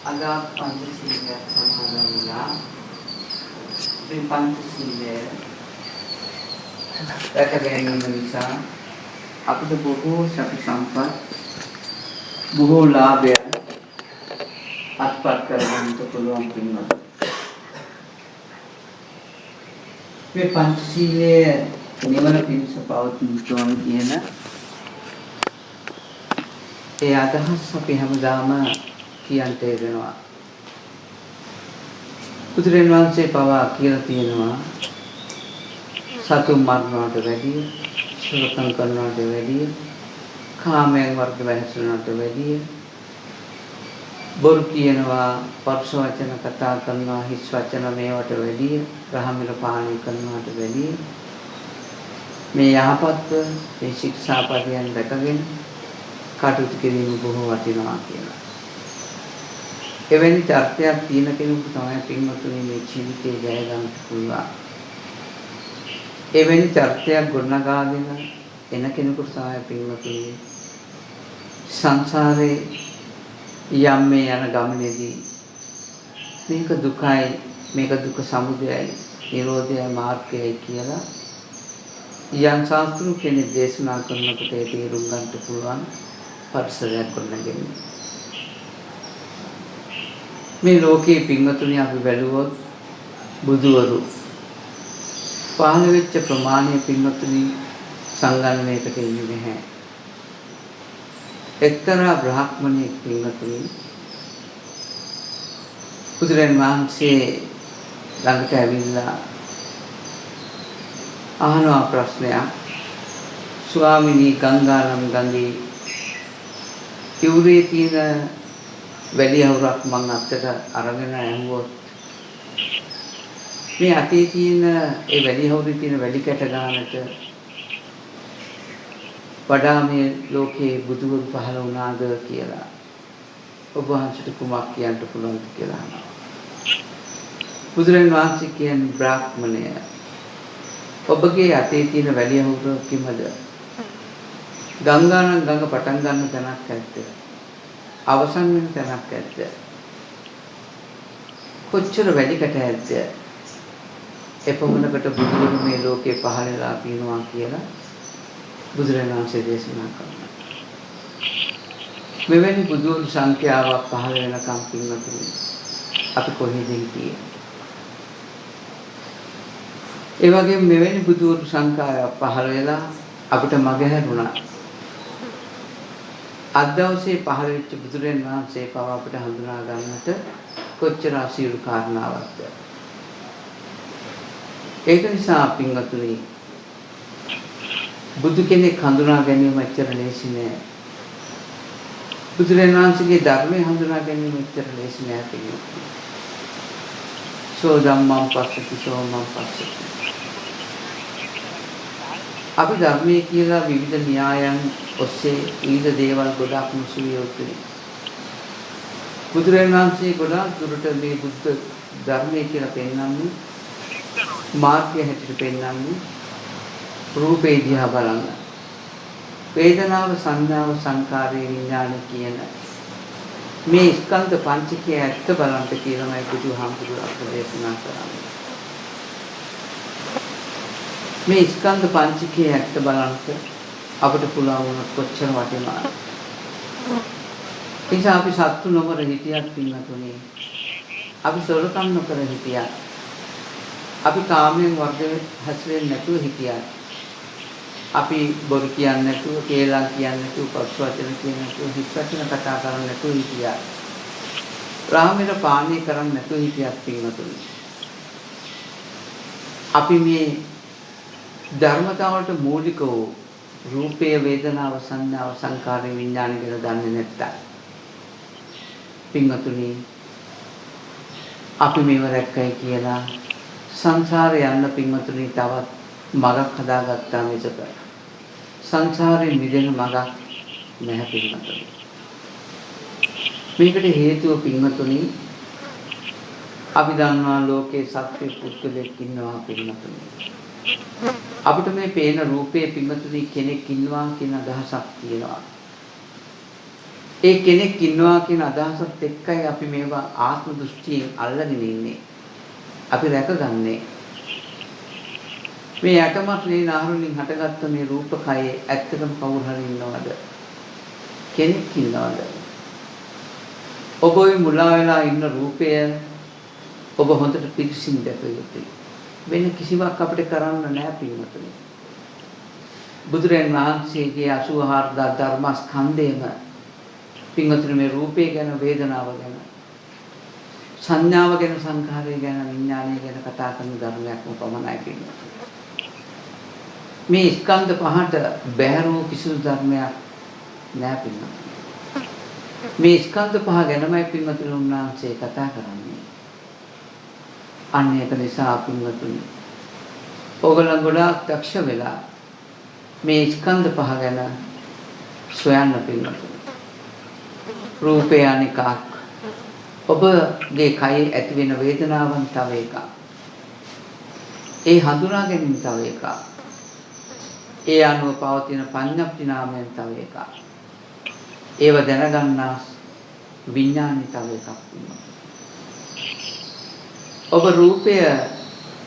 Ada Pancasila Samaranila di Pancasila රැකගැනීම නිසා අපිට බොහෝ සතු සම්පත් බොහෝ ලාභයන් අත්පත් කරගන්නට පුළුවන් වෙනවා. මේ පංචශීලයේ නිවන පිණිස පවතින කියන ඒ අදහස් අපි හැමදාම කියන්ට වෙනවා. බුදුරජාණන් වහන්සේ පවා කියලා තියෙනවා සතුන් මරණවට වැඩිය, සුරකම් කරනවට වැඩිය, කාමයෙන් වර්ග වෙනසනවට වැඩිය, බොරු කියනවා, පරුෂ වචන කතා කරනවා, හිස් වචන මේවට වැඩිය, රහමිල පානය කරනවට වැඩිය මේ යහපත්ව මේ ශික්ෂාපදයන් දැකගෙන කටයුතු කිරීම බොහෝ වටිනවා කියලා. එවැනි චර්යාවක් තියෙන කෙනෙකුට තමයි පින්වතුනි මේ ජීවිතේ ජය ගන්න පුළුවන්. එවැනි චර්යාවක් ගොඩනගාගෙන එන කෙනෙකුට තමයි පින්වතුනි සංසාරේ යම් මේ යන ගමනේදී මේක දුකයි, මේක දුක සමුදයයි, නිරෝධයයි, මාර්ගයයි කියලා යම් ශාස්ත්‍රු කෙනෙක් දේශනා කරනකොට ඒ තේරුම් ගන්නට පුළුවන් පරිසරයක් ගොඩනගෙන. මේ ලෝකයේ පින්වතුනි අපි බැලුවොත් බුදුවරු පහළ වෙච්ච ප්‍රමාණය පින්වතුනි සංගණනයකට එන්නේ නැහැ. එක්තරා බ්‍රාහ්මණයෙක් පින්වතුනි බුදුරජාණන් වහන්සේ ළඟට ඇවිල්ලා අහනවා ප්‍රශ්නයක්. ස්වාමිනී ගංගානම් ගඟේ ඉවුරේ තියෙන වැලි අවුරක් මං අතට අරගෙන ඇහුවොත් මේ අතේ තියෙන ඒ වැලි අවුරේ තියෙන වැලි කැට ගන්නට වඩා මේ ලෝකේ බුදුවරු පහළ වුණාද කියලා ඔබ වහන්සේට කුමක් කියන්න පුළුවන්ද කියලා අහනවා. බුදුරජාණන් වහන්සේ කියන්නේ බ්‍රාහ්මණය ඔබගේ අතේ තියෙන වැලි අවුර කිමද? ගංගානම් ගඟ පටන් ගන්න තැනක් ඇද්ද? අවසන් වෙන තැනක් ඇද්ද? කොච්චර වැඩිකට ඇද්ද? එපමණකට බුදුවරු මේ ලෝකේ පහළ වෙලා තියෙනවා කියලා බුදුරජාණන් වහන්සේ දේශනා කරනවා. මෙවැනි බුදුවරු සංඛ්‍යාවක් පහළ වෙනකම් පින්වතුනි අපි කොහෙද හිටියේ? ඒ වගේම මෙවැනි බුදුවරු සංඛ්‍යාවක් පහළ වෙලා අපිට මගහැරුණා. අද දවසේ පහළ වෙච්ච බුදුරජාණන් වහන්සේ පව අපිට හඳුනා ගන්නට කොච්චර අසීරු කාරණාවක්ද? ඒක නිසා පින්වතුනි බුදු කෙනෙක් හඳුනා ගැනීම එච්චර ලේසි නෑ. බුදුරජාණන් වහන්සේගේ ධර්මය හඳුනා ගැනීම එච්චර ලේසි නෑ පින්වතුනි. සෝ ධම්මං පස්සති සෝ මං පස්සති. අපි ධර්මයේ කියලා විවිධ න්‍යායන් ඔස්සේ විවිධ දේවල් ගොඩක් මුසුවිය යුතුයි. බුදුරජාණන් වහන්සේ ගොඩාක් දුරට මේ බුද්ධ ධර්මයේ කියලා පෙන්වන්නේ මාර්ගය හැටියට පෙන්වන්නේ රූපේ දිහා බලන්න. වේදනාව, සංඥාව, සංකාරය, විඥාන කියන මේ ස්කන්ධ පංචකය ඇත්ත බලන්න කියලාමයි බුදුහාමුදුරුවෝ අපට දේශනා කරන්නේ. මේ ස්කන්ධ පංචකය ඇත්ත බලන්න අපිට පුළුවන් වුණොත් කොච්චර වටිනවද? එනිසා අපි සත්තු නොකර හිටියත් පින්නතුනේ, අපි සොරකම් නොකර හිටියත්, අපි කාමයෙන් වර්ධ හැසිරෙන්නේ නැතුව හිටියත්, අපි බොරු කියන්නේ නැතුව, කේලම් කියන්නේ නැතුව, පරුෂ වචන කියන්නේ නැතුව, හිස් වචන කතා කරන්නේ නැතුව හිටියත්, රාමෙල පානය කරන්නේ නැතුව හිටියත් පින්නතුනේ, අපි මේ ධර්මතාවලට මූලික වූ රූපය, වේදනාව, සංඥාව, සංකාරය, විඥාන ගැන දන්නේ නැත්තම් පින්වතුනි අපි මේව රැක්කයි කියලා සංසාරේ යන්න පින්වතුනි තවත් මගක් හදාගත්තා මිසක සංසාරේ මිදෙන මගක් නැහැ පින්වතුනි. මේකට හේතුව පින්වතුනි අපි දන්නවා ලෝකේ සත්‍ය පුද්ගලෙක් ඉන්නවා පින්නතුනි. අපිට මේ පේන රූපේ පින්නතුනි කෙනෙක් ඉන්නවා කියන අදහසක් තියෙනවා. ඒ කෙනෙක් ඉන්නවා කියන අදහසත් එක්කයි අපි මේවා ආත්ම දෘෂ්ටියෙන් අල්ලගෙන ඉන්නේ. අපි රැකගන්නේ. මේ යටමත් නේ නාහරුලින් හටගත්ත මේ රූපකයේ ඇත්තටම කවුරු හරි ඉන්නවද? කෙනෙක් ඉන්නවද? ඔබ ওই මුලා වෙලා ඉන්න රූපය ඔබ හොඳට පිරිසිදු දැක යුතුයි. වෙන කිසිවක් අපිට කරන්න නැහැ පින්වතුනි. බුදුරජාණන් වහන්සේගේ 84 ධර්මස්කන්ධයම පින්වතුනි මේ රූපය ගැන, වේදනාව ගැන, සංඥාව ගැන, සංඛාරය ගැන, විඥානය ගැන කතා කරන ධර්මයක්ම පමණයි පින්වතුනි. මේ ස්කන්ධ පහට බැහැරූ කිසිදු ධර්මයක් නැහැ පින්වතුනි. මේ ස්කන්ධ පහ ගැනමයි පින්වතුනි උන්වහන්සේ කතා කරන්නේ. අන්න ඒක නිසා පින්වතුනි ඕගොල්ලෝ ගොඩාක් දක්ෂ වෙලා මේ ස්කන්ධ පහ ගැන සොයන්න පින්වතුනි. රූපය අනිකක්, ඔබගේ කයේ ඇති වෙන වේදනාවන් තව එකක්, ඒ හඳුනා ගැනීම තව එකක්, ඒ අනුව පවතින පඤ්ඤප්ති නාමයෙන් තව එකක්, ඒව දැනගන්නා විඥානි තව එකක් වෙනවා. ඔබ රූපය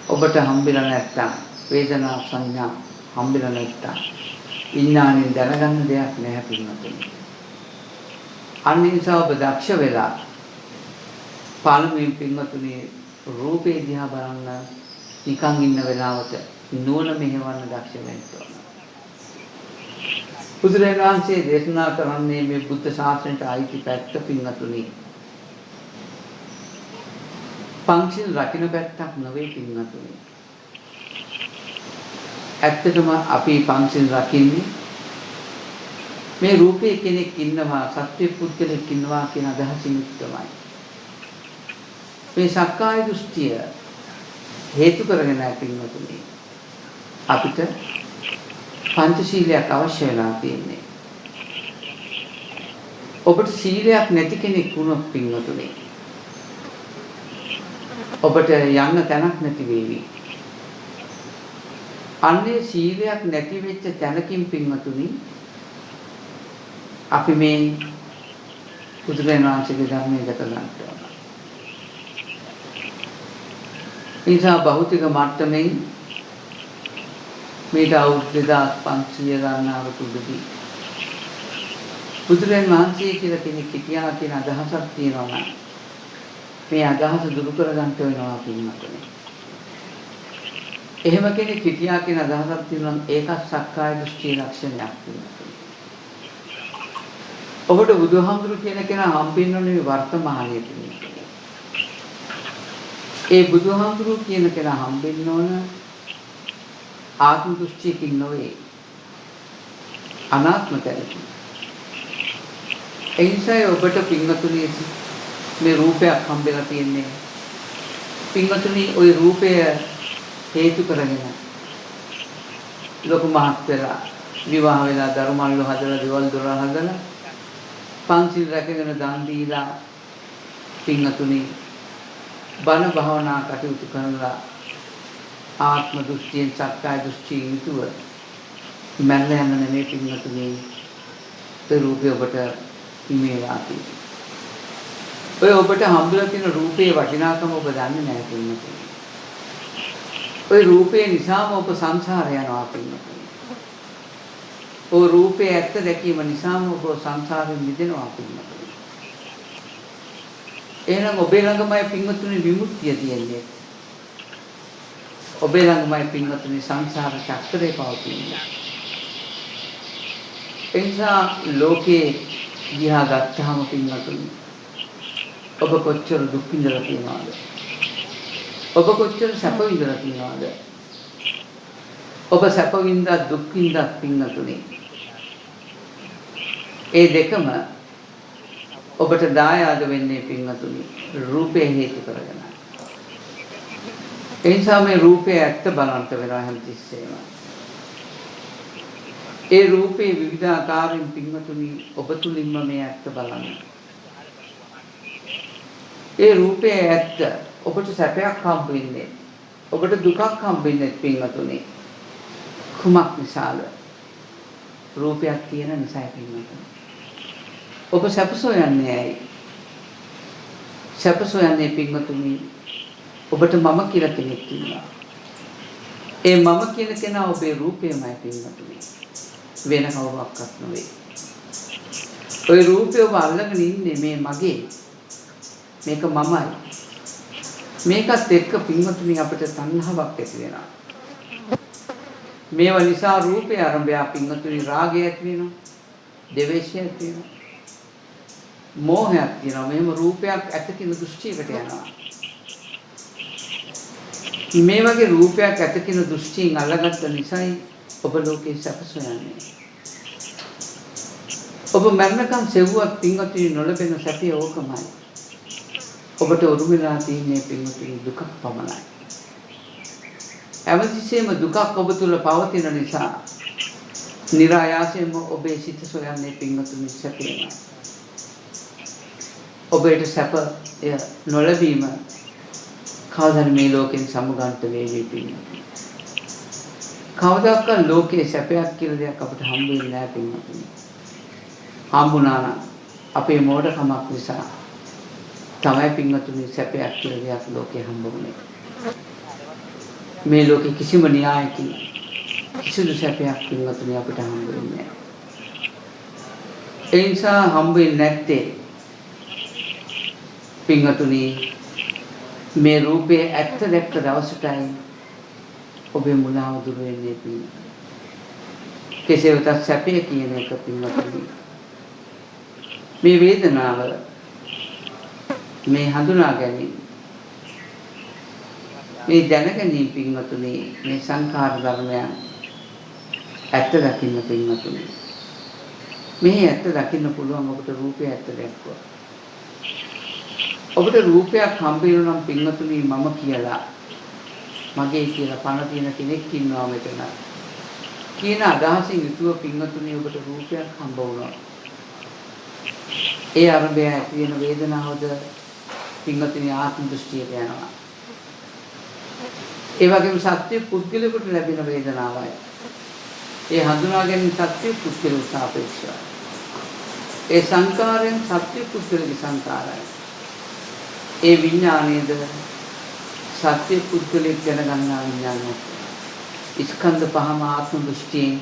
ඔබට හම්බෙලා නැත්තම්, වේදනා සංඥා හම්බෙලා නැත්තම් විඥාණයෙන් දැනගන්න දෙයක් නැහැ පින්වතුනි. අන්න ඒ නිසා ඔබ දක්ෂ වෙලා පළමුවෙන් පින්වතුනි රූපේ දිහා බලන්න නිකන් ඉන්න වෙලාවට නුවණ මෙහෙවන්න දක්ෂ වෙන්න ඕන. බුදුරජාණන් වහන්සේ දේශනා කරන්නේ මේ බුද්ධ ශාසනයට අයිති පැත්ත පින්වතුනි. පංචිල් රකින්න පැත්තක් නෙවෙයි පින්වතුනි. ඇත්තටම අපි පංචිල් රකින්නේ මේ රූපේ කෙනෙක් ඉන්නවා, සත්‍ය පුද්ගලෙක් ඉන්නවා කියන අදහසින් තමයි. මේ සක්කාය දෘෂ්ටිය හේතු කරගෙන පින්වතුනි අපිට පංචශීලයක් අවශ්‍ය වෙලා තියෙන්නේ. ඔබට සීලයක් නැති කෙනෙක් වුණොත් පින්වතුනි ඔබට යන්න තැනක් නැති වෙවි. අන්නේ සීලයක් නැති වෙච්ච තැනකින් පින්වතුනි අපි මේ බුදුරජාණන් වහන්සේගේ ධර්මයේ දැක ගන්න ඕන. නිසා භෞතික මට්ටමින් මේට අවුරුදු 2500 ගණනාවක උඩදී බුදුරජාණන් වහන්සේ කියලා කෙනෙක් හිටියා කියන අදහසක් තියෙනවා නම් මේ අදහස දුරු කරගන්න වෙනවා පින්වතුනි. එහෙම කෙනෙක් හිටියා කියන අදහසක් තියෙනවා නම් ඒකත් සක්කාය දෘෂ්ටි ලක්ෂණයක් පින්වතුනි. ඔබට බුදුහාමුදුරු කියන කෙනා හම්බෙන්නේ වර්තමානයේ පින්වතුනි. ඒ බුදුහාමුදුරු කියන කෙනා හම්බෙන්න ඕන ආත්ම දෘෂ්ටියකින් නොවේ, අනාත්ම තැනකින්. ඒ නිසා ඔබට පින්වතුනි මේ රූපයක් හම්බෙලා තියෙන්නේ. පින්වතුනි ওই රූපය හේතු කරගෙන ලොකු මහත් වෙලා විවාහ වෙලා ධර්මල්ල හදලා දේවල් දොර හදලා පංචිල් රැකගෙන දන් දීලා පින්වතුනි බණ භාවනා කටයුතු කරලා ආත්ම දෘෂ්ටියෙන් සක්කාය දෘෂ්ටියෙන් යුතුව මරණ යන නෙමෙයි පින්වතුනි ඒ රූපය ඔබට හිමිලා තියෙන්නේ. ඔය ඔබට හම්බුලා තියෙන රූපේ වටිනාකම ඔබ දන්නේ නැහැ පින්වතුනි. ඔය රූපේ නිසාම ඔබ සංසාරේ යනවා පින්වතුනි. ඔය රූපේ ඇත්ත දැකීම නිසාම ඔබ සංසාරයෙන් මිදෙනවා පින්වතුනි. එහෙනම් ඔබේ ළඟමයි පින්වතුනි විමුක්තිය තියෙන්නේ. ඔබේ ළඟමයි පින්වතුනි සංසාර චක්‍රේ පවතින්නේ. එනිසා ලෝකේ දිහා ගත්තාම පින්වතුනි ඔබ කොච්චර දුක් විඳලා තියෙනවද? ඔබ කොච්චර සැප විඳලා තියෙනවද? ඔබ සැප විඳලා දුක් විඳලා පින්වතුනි ඒ දෙකම ඔබට දායාද වෙන්නේ පින්වතුනි රූපේ හේතු කරගෙන. ඒ නිසා මේ රූපේ ඇත්ත බලන්ට වෙනවා හැමතිස්සෙම. ඒ රූපේ විවිධාකාරයෙන් පින්වතුනි ඔබ තුලින්ම මේ ඇත්ත බලන්න. ඒ රූපේ ඇත්ත ඔබට සැපයක් හම්බ වෙන්නේ. ඔබට දුකක් හම්බ වෙන්නේ පින්වතුනි. කුමක් නිසාද? රූපයක් තියෙන නිසා පින්වතුනි. ඔබ සැප සොයන්නේ ඇයි? සැප සොයන්නේ පින්වතුනි ඔබට මම කියලා කෙනෙක් ඉන්නවා. ඒ මම කියන කෙනා ඔබේ රූපයමයි පින්වතුනි. වෙන කවුරක්වත් නෙවෙයි. ওই රූපය ඔබ අල්ලගෙන ඉන්නේ මේ මගේ. මේක මමයි. මේකත් එක්ක පින්වතුනි අපිට තණ්හාවක් ඇති වෙනවා. මේවා නිසා රූපේ ආරම්භය පින්වතුනි රාගය ඇති වෙනවා. ද්වේෂය ඇති වෙනවා. මෝහයක් තියෙනවා. මෙහෙම රූපයක් ඇත කියන දෘෂ්ටියකට යනවා. මේ වගේ රූපයක් ඇත කියන දෘෂ්ටියෙන් අල්ලගත්ත නිසායි ඔබ ලෝකේ සැප සොයන්නේ. ඔබ මරණකම් සෙව්වත් පින්වතුනි නොලබෙන සැපය ඕකමයි. ඔබට උරුමලා තියෙන්නේ පින්වතුනි දුකක් පමණයි. හැමතිස්සෙම දුකක් ඔබ තුල පවතින නිසා નિરાයාසයෙන්ම ඔබේ සිත සොයන්නේ පින්වතුනි සැපේමයි. ඔබට සැප නොලැබීම කවදාද මේ ලෝකෙන් සමුගන්ත වේවි පින්වතුනි. කවදාක ලෝකේ සැපයක් කියලා දෙයක් අපිට හම්බ වෙන්නේ නැහැ පින්වතුනි. හම්බුණා නම් අපේ මෝඩකමක් නිසා තමයි පින්වතුනි සැපයක් කියලා දෙයක් ලෝකේ හම්බුනේ. මේ ලෝකේ කිසිම න්‍යායකින් කිසිදු සැපයක් පින්වතුනි අපිට හම්බ වෙන්නේ නැහැ. ඒ නිසා හම්බ වෙන්නේ නැත්තේ පින්වතුනි මේ රූපේ ඇත්ත දැක්ක දවසටයි ඔබේ මුලාව දුර වෙන්නේ පින්වතුනි. කෙසේ වෙතත් සැපය කියන එක පින්වතුනි මේ වේදනාව මේ හඳුනා ගැනීම මේ දැනගැනීම පින්වතුනි මේ සංඛාර ධර්මයන් ඇත්ත දකින්න පින්වතුනි මේ ඇත්ත දකින්න පුළුවන් ඔබට රූපය ඇත්ත දැක්කොත් ඔබට රූපයක් හම්බ වෙනවා නම් පින්වතුනි මම කියලා මගේ කියලා පණ තියෙන කෙනෙක් ඉන්නවා මෙතන කියන අදහසින් යුතුව පින්වතුනි ඔබට රූපයක් හම්බ වුණා. ඒ අරඹය ඇති වෙන වේදනාවද පින්වතුනි ආත්ම දෘෂ්ටියට යනවා. ඒ වගේම සත්‍ය පුද්ගලයාට ලැබෙන වේදනාවයි. ඒ හඳුනා ගැනීම සත්‍ය පුද්ගලයාට සාපේක්ෂයි. ඒ සංකාරයෙන් සත්‍ය පුද්ගලයාගේ සංකාරයි. ඒ විඥානයේද සත්‍ය පුද්ගලයෙක් දැනගන්නා විඥානයක්. ස්කන්ධ පහම ආත්ම දෘෂ්ටියෙන්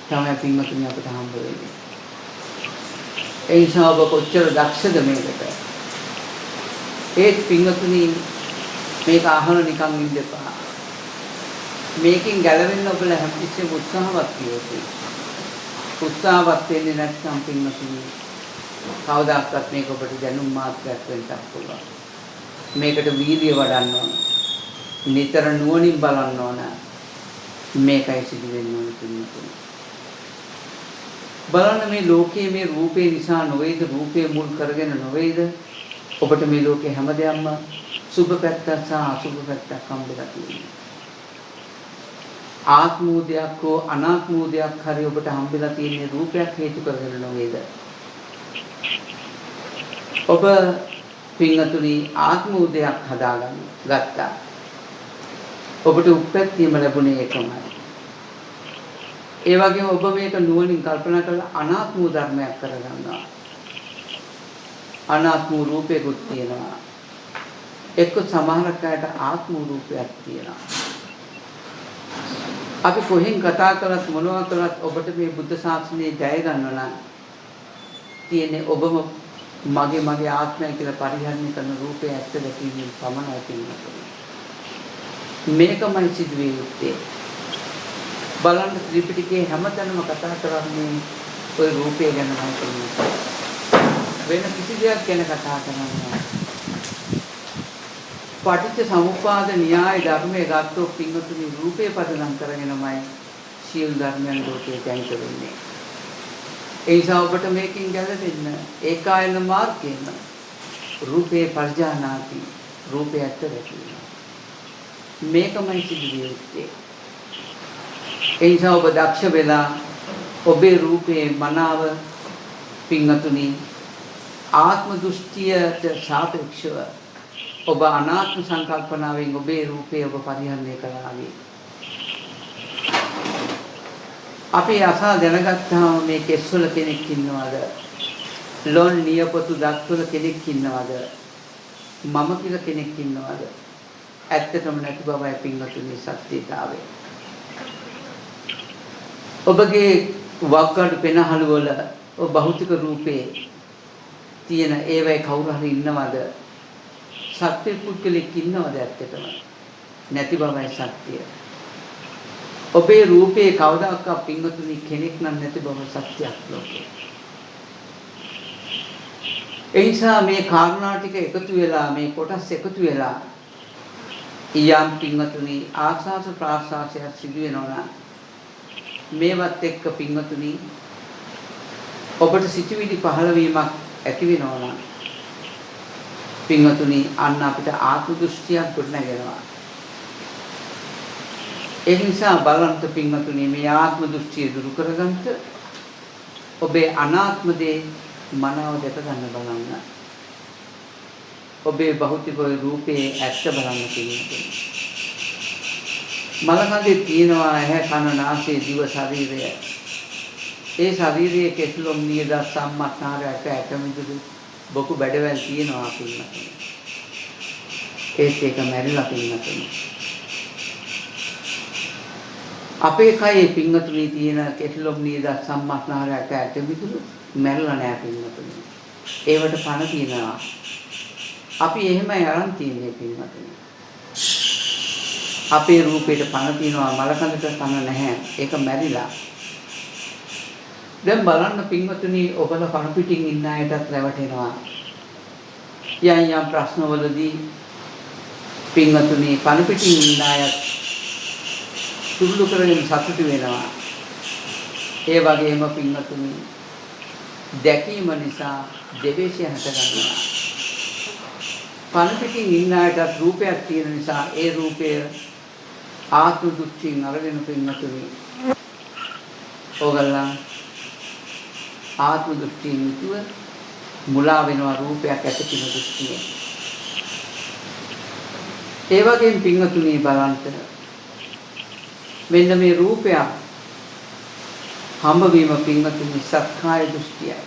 තමයි පින්වතුනි අපට හම්බ වෙන්නේ. ඒ නිසා ඔබ කොච්චර දක්ෂද මේකට? ඒ පින්වතුනි මේක අහන නිකන් ඉන්න එපා. මේකෙන් ගැලවෙන්න ඔබලා හැමතිස්සෙම උත්සාහවත් වෙන්න. උත්සාහවත් වෙන්නේ නැත්නම් පින්වතුනි කවදාවත් මේක ඔබට දැනුම් මාත්‍රයක් වෙන්නත් පුළුවන්. මේකට වීර්යය වඩන්න ඕන. නිතර නුවණින් බලන්න ඕන. මේකයි සිදු වෙන්න ඕන පින්වතුනි. බලන්න මේ ලෝකයේ මේ රූපේ නිසා නොවේද රූපේ මුල් කරගෙන නොවේද ඔබට මේ ලෝකේ හැමදේම සුභ පැත්තක් සහ අසුභ පැත්තක් හම්බෙලා තියෙනවා. ආත්මෝදයක් හෝ අනාත්මෝදයක් හරි ඔබට හම්බෙලා තියෙන රූපයක් හේතු කරගෙන නොවේද? ඔබ පින්වතුනි ආත්මෝදයක් හදාගන්න ගත්තා. ඔබට උප්පත්තියම ලැබුණේ ඒකමයි. ඒ වගේම ඔබ මේක නුවණින් කල්පනා කරලා අනාත්ම ධර්මයක් කරගන්නවා. අනාත්ම රූපයකුත් තියෙනවා. එක්ක සමහරක් අයට ආත්ම රූපයක් තියෙනවා. අපි කොහෙන් කතා කරත් මොනවා කරත් ඔබට මේ බුද්ධ ශාසනය ජය ගන්න නම් තියෙන්නේ ඔබම මගේ ආත්මය කියලා පරිහරණය කරන රූපය ඇත්ත දැකීමෙන් පමණයි තියෙන්නේ. මේකමයි සිදුවේ යුත්තේ. බලන්න ත්‍රිපිටකයේ හැමතැනම කතා කරන්නේ ওই රූපය ගැනමයි කියන්නේ. වෙන කිසි දෙයක් ගැන කතා කරන්නේ නැහැ. පටිච්ච සමුප්පාද න්‍යාය ධර්මයේ ගත්තොත් පින්වතුනි රූපේ පදනම් කරගෙනමයි සීල ධර්මයන් ලෝකේ ජනිත වෙන්නේ. ඒ නිසා ඔබට මේකෙන් ගැලවෙන්න ඒකායන මාර්ගයෙන් රූපේ පරිජානාති රූපය ඇත්ත දැකීම. මේකමයි සිදුවිය යුත්තේ. ඒ නිසා ඔබ දක්ෂ වෙලා ඔබේ රූපේ මනාව පින්වතුනි ආත්ම දෘෂ්ටියට සාපේක්ෂව ඔබ අනාත්ම සංකල්පනාවෙන් ඔබේ රූපය ඔබ පරිහරණය කළාවේ. අපි අසා දැනගත්තාම මේ කෙස්වල කෙනෙක් ඉන්නවද? ලොන් නියපොතු දත්වල කෙනෙක් ඉන්නවද? මම කියලා කෙනෙක් ඉන්නවද? ඇත්තටම නැති බවයි පින්වතුනි සත්‍යතාවය. ඔබගේ වක්කඩ පෙනහළු වල ඔබ භෞතික රූපේ තියෙන ඒවයි කවුරු හරි ඉන්නවද? සත්‍ය පුද්ගලෙක් ඉන්නවද ඇත්තටම? නැති බවයි සත්‍යය. ඔබේ රූපේ කවදාකවත් පින්වතුනි කෙනෙක් නම් නැති බව සත්‍යයක් ලෝකේ. ඒ නිසා මේ කාරණා ටික එකතු වෙලා මේ කොටස් එකතු වෙලා ඊයම් පින්වතුනි ආස්වාස ප්‍රාස්වාසය සිදු වෙනවා. මේවත් එක්ක පින්වතුනි ඔබට සිතුවිලි පහළ වීමක් ඇති වෙනවා. පින්වතුනි අන්න අපිට ආත්ම දෘෂ්ටියක් ගොඩනගෙනවා. ඒ නිසා බලන්ත පින්වතුනි මේ ආත්ම දෘෂ්ටිය දුරු කරගන්න ඔබේ අනාත්ම දේ මනව දැක ගන්න බලන්න. ඔබේ භෞතික රූපේ ඇත්ත බලන්න පින්වතුනි. මලකඳේ තියෙනවා ඇහැ කන නාසය දිව ශරීරය. ඒ ශරීරයේ කෙස්ලොම් නියද සම්මස්නාරයට ඇටමිදුළු බොකු බඩවැල් තියෙනවා පින්වතුනි. ඒත් ඒක මැරිලා පින්වතුනි. අපේ කයේ පින්වතුනි තියෙන කෙස්ලොම් නියද සම්මස්නාරයට ඇටමිදුළු මැරිලා නෑ පින්වතුනි. ඒවට පණ තියෙනවා. අපි එහෙමයි අරන් තියන්නේ පින්වතුනි. අපේ රූපේට පණ තියෙනවා මලකඳට පණ නැහැ. ඒක මැරිලා. දැන් බලන්න පින්වතුනි ඔබල කන පිටින් ඉන්න අයටත් රැවටෙනවා. යම් ප්‍රශ්නවලදී පින්වතුනි කන පිටින් ඉන්න අයත් සුළු කරගෙන සතුටු වෙනවා. ඒ වගේම පින්වතුනි දැකීම නිසා දෙවේශය හට ගන්නවා. කන පිටින් ඉන්න අයටත් රූපයක් තියෙන නිසා ඒ රූපය ආත්ම දෘෂ්ටියෙන් අරගෙන පින්වතුනි ඕගල්ලන් ආත්ම දෘෂ්ටියෙන් යුතුව මුලා වෙනවා රූපයක් ඇති කියන දෘෂ්ටිය. ඒ වගේම පින්වතුනි බලන්න මෙන්න මේ රූපයක් හම්බ වීම පින්වතුනි සක්කාය දෘෂ්ටියයි.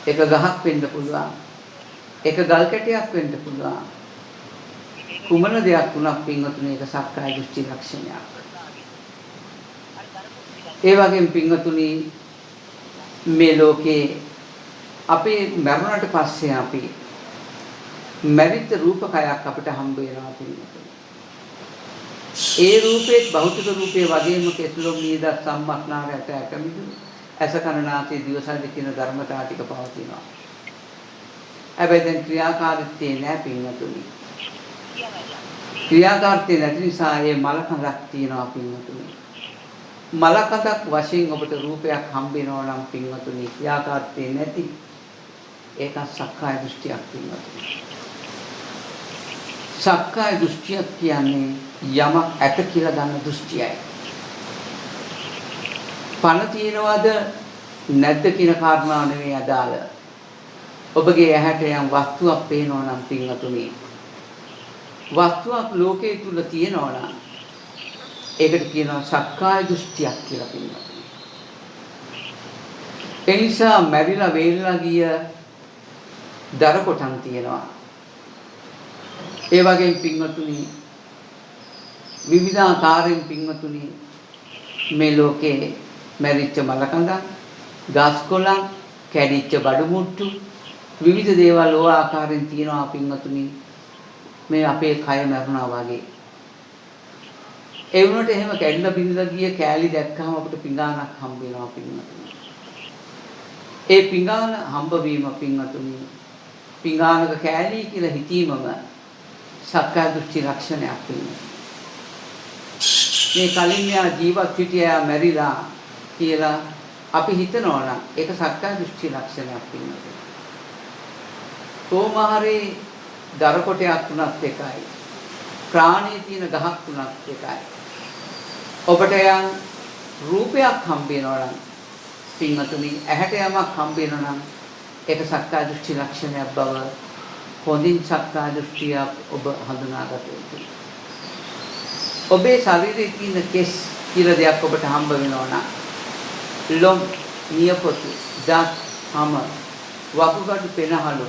එක ගහක් වෙන්න පුළුවන්. එක ගල් කැටයක් වෙන්න පුළුවන්. කුමන දෙයක් තුනක් පින්වතුනි ඒක සක්කාය දෘෂ්ටි ලක්ෂණයක්. ඒ වගේම පින්වතුනි මේ ලෝකේ අපේ මරණයට පස්සේ අපි මරිත රූපකයක් අපිට හම්බ වෙනවා පින්වතුනි. ඒ රූපේ භෞතික රූපේ වගේම කෙස්ලොම් නියද සම්මස්නාරයට ඇකමිදුළු ඇස කන නාසය දිව ශරීර කියන ධර්මතා ටික පවතිනවා. හැබැයි දැන් ක්‍රියාකාරීත්වය නැහැ පින්වතුනි. ක්‍රියාකාරීත්වය නැති නිසා මේ මලකඳක් තියෙනවා පින්වතුනි. මලකඳක් වශයෙන් ඔබට රූපයක් හම්බ වෙනවා නම් පින්වතුනි ක්‍රියාකාරීත්වය නැති ඒක සක්කාය දෘෂ්ටියක් පින්වතුනි. සක්කාය දෘෂ්ටිය කියන්නේ යමක් ඇත කියලා ගන්න දෘෂ්ටියයි. පණ තියනවාද නැද්ද කියන කාරණාව නෙවෙයි අදාළ. ඔබගේ ඇහැට යම් වස්තුවක් පේනවා නම් පින්වතුනි වස්තුවක් ලෝකයේ තුල තියෙනවා නම් ඒකට කියනවා සක්කාය දෘෂ්ටියක් කියලා පින්වතුනි. ඒ නිසා මැරිලා වේලලා ගිය දර කොටන් තියෙනවා. ඒ වගේම පින්වතුනි විවිධාකාරයෙන් පින්වතුනි මේ ලෝකේ මැරිච්ච මලකඳක්, ගස් කොළන්, කැඩිච්ච බඩු මුට්ටු විවිධ දේවල් ඕ ආකාරයෙන් තියෙනවා පින්වතුනි. මේ අපේ කය මරුණා වගේ. ඒ වුණාට එහෙම කැඩිලා බිඳලා ගිය කෑලි දැක්කම අපිට පිඟානක් හම්බ වෙනවා පින්වතුනි. ඒ පිඟාන හම්බ වීම පින්වතුනි පිඟානක කෑලි කියලා හිතීමම සක්කාය දෘෂ්ටි ලක්ෂණයක් වෙනවා. මේ කලින් යා ජීවත් හිටියා මැරිලා කියලා අපි හිතනවා නම් ඒක සක්කාය දෘෂ්ටි ලක්ෂණයක් වෙනවා. කොමාරේ දර කොටයක් තුනක් එකයි. ප්‍රාණී තියෙන ගහක් තුනක් එකයි. ඔබට යම් රූපයක් හම්බ වෙනවා නම් පින්වතුනි ඇහැට යමක් හම්බ වෙනවා නම් ඒක සක්කාය දෘෂ්ටි ලක්ෂණයක් බව හොඳින් සක්කාය දෘෂ්ටිය ඔබ හඳුනාගත යුතුයි. ඔබේ ශරීරයේ තියෙන කෙස් කියලා දෙයක් ඔබට හම්බ වෙනවා නම් ලොම්, නියපොතු, දත්, හම, වකුගඩු, පෙනහළු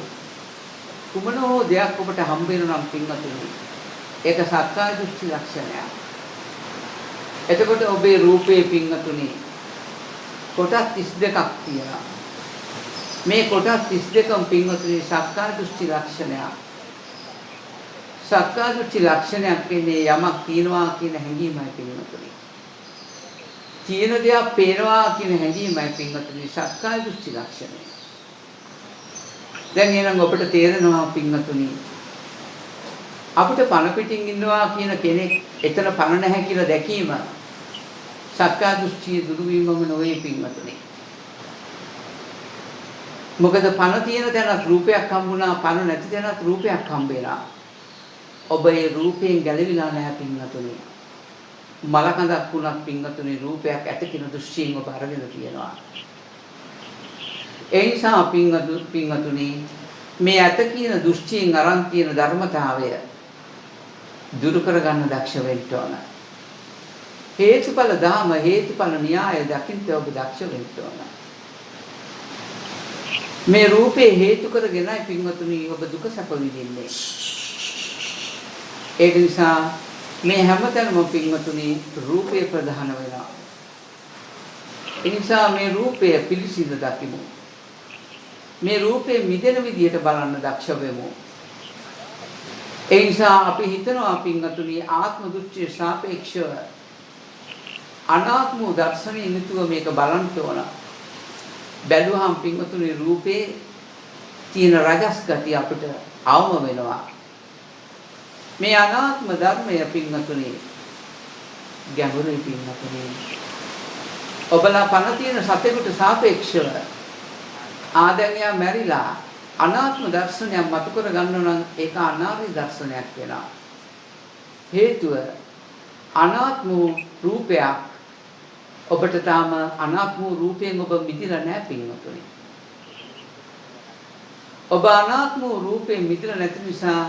කුමන හෝ දෙයක් ඔබට හම්බ වෙනවා නම් පින්වතුනි ඒක සක්කාය දෘෂ්ටි ලක්ෂණයක්. එතකොට ඔබේ රූපේ පින්වතුනි කොටස් 32ක් තියෙනවා. මේ කොටස් 32ම පින්වතුනි සක්කාය දෘෂ්ටි ලක්ෂණයක්. සක්කාය දෘෂ්ටි ලක්ෂණයක් කියන්නේ යමක් තියනවා කියන හැඟීමයි පින්වතුනි. තියෙන දේක් පේනවා කියන හැඟීමයි පින්වතුනි සක්කාය දෘෂ්ටි ලක්ෂණය. දැන් එහෙනම් ඔබට තේරෙනවා පින්වතුනි අපිට පණ පිටින් ඉන්නවා කියන කෙනෙක් එතන පණ නැහැ කියලා දැකීම සක්කාය දෘෂ්ටිය දුරු වීමම නොවේ පින්වතුනි. මොකද පණ තියෙන තැනත් රූපයක් හම්බුණා, පණ නැති තැනත් රූපයක් හම්බ වෙනවා. ඔබ ඒ රූපයෙන් ගැලවිලා නැහැ පින්වතුනි. මලකඳක් වුණත් පින්වතුනි රූපයක් ඇත කියන දෘෂ්ටියෙන් ඔබ අරගෙන තියෙනවා. ඒ නිසා පින්වතුනි මේ ඇත කියන දෘෂ්ටියෙන් අරන් තියෙන ධර්මතාවය දුරු කරගන්න දක්ෂ වෙන්න ඕන. හේතුඵල ධාම හේතුඵල න්‍යාය දකින්න ඔබ දක්ෂ වෙන්න ඕන. මේ රූපේ හේතු කරගෙනයි පින්වතුනි ඔබ දුක සැප විඳින්නේ. ඒක නිසා මේ හැමතැනම පින්වතුනි රූපේ ප්‍රධාන වෙනවා. ඒ නිසා මේ රූපය පිළිසිඳ දකිමු. මේ රූපේ මිදෙන විදියට බලන්න දක්ෂ වෙමු. ඒ නිසා අපි හිතනවා පින්වතුනි ආත්ම දෘෂ්ටිය සාපේක්ෂව අනාත්ම දර්ශනයෙන් යුතුව මේක බලන්න ඕන. බැලුවහම පින්වතුනි රූපේ තියෙන රජස් ගතිය අපිට අවම වෙනවා. මේ අනාත්ම ධර්මය පින්වතුනි ගැඹුරුයි පින්වතුනි. ඔබලා පණ තියෙන සතෙකුට සාපේක්ෂව ආදැනියා මැරිලා අනාත්ම දර්ශනයක් මතු කර ගන්නව නම් ඒක අනාර්ය දර්ශනයක් වෙනවා. හේතුව අනාත්ම රූපයක් ඔබට තාම අනාත්ම රූපයෙන් ඔබ මිදිලා නැහැ පින්වතුනි. ඔබ අනාත්ම රූපයෙන් මිදිලා නැති නිසා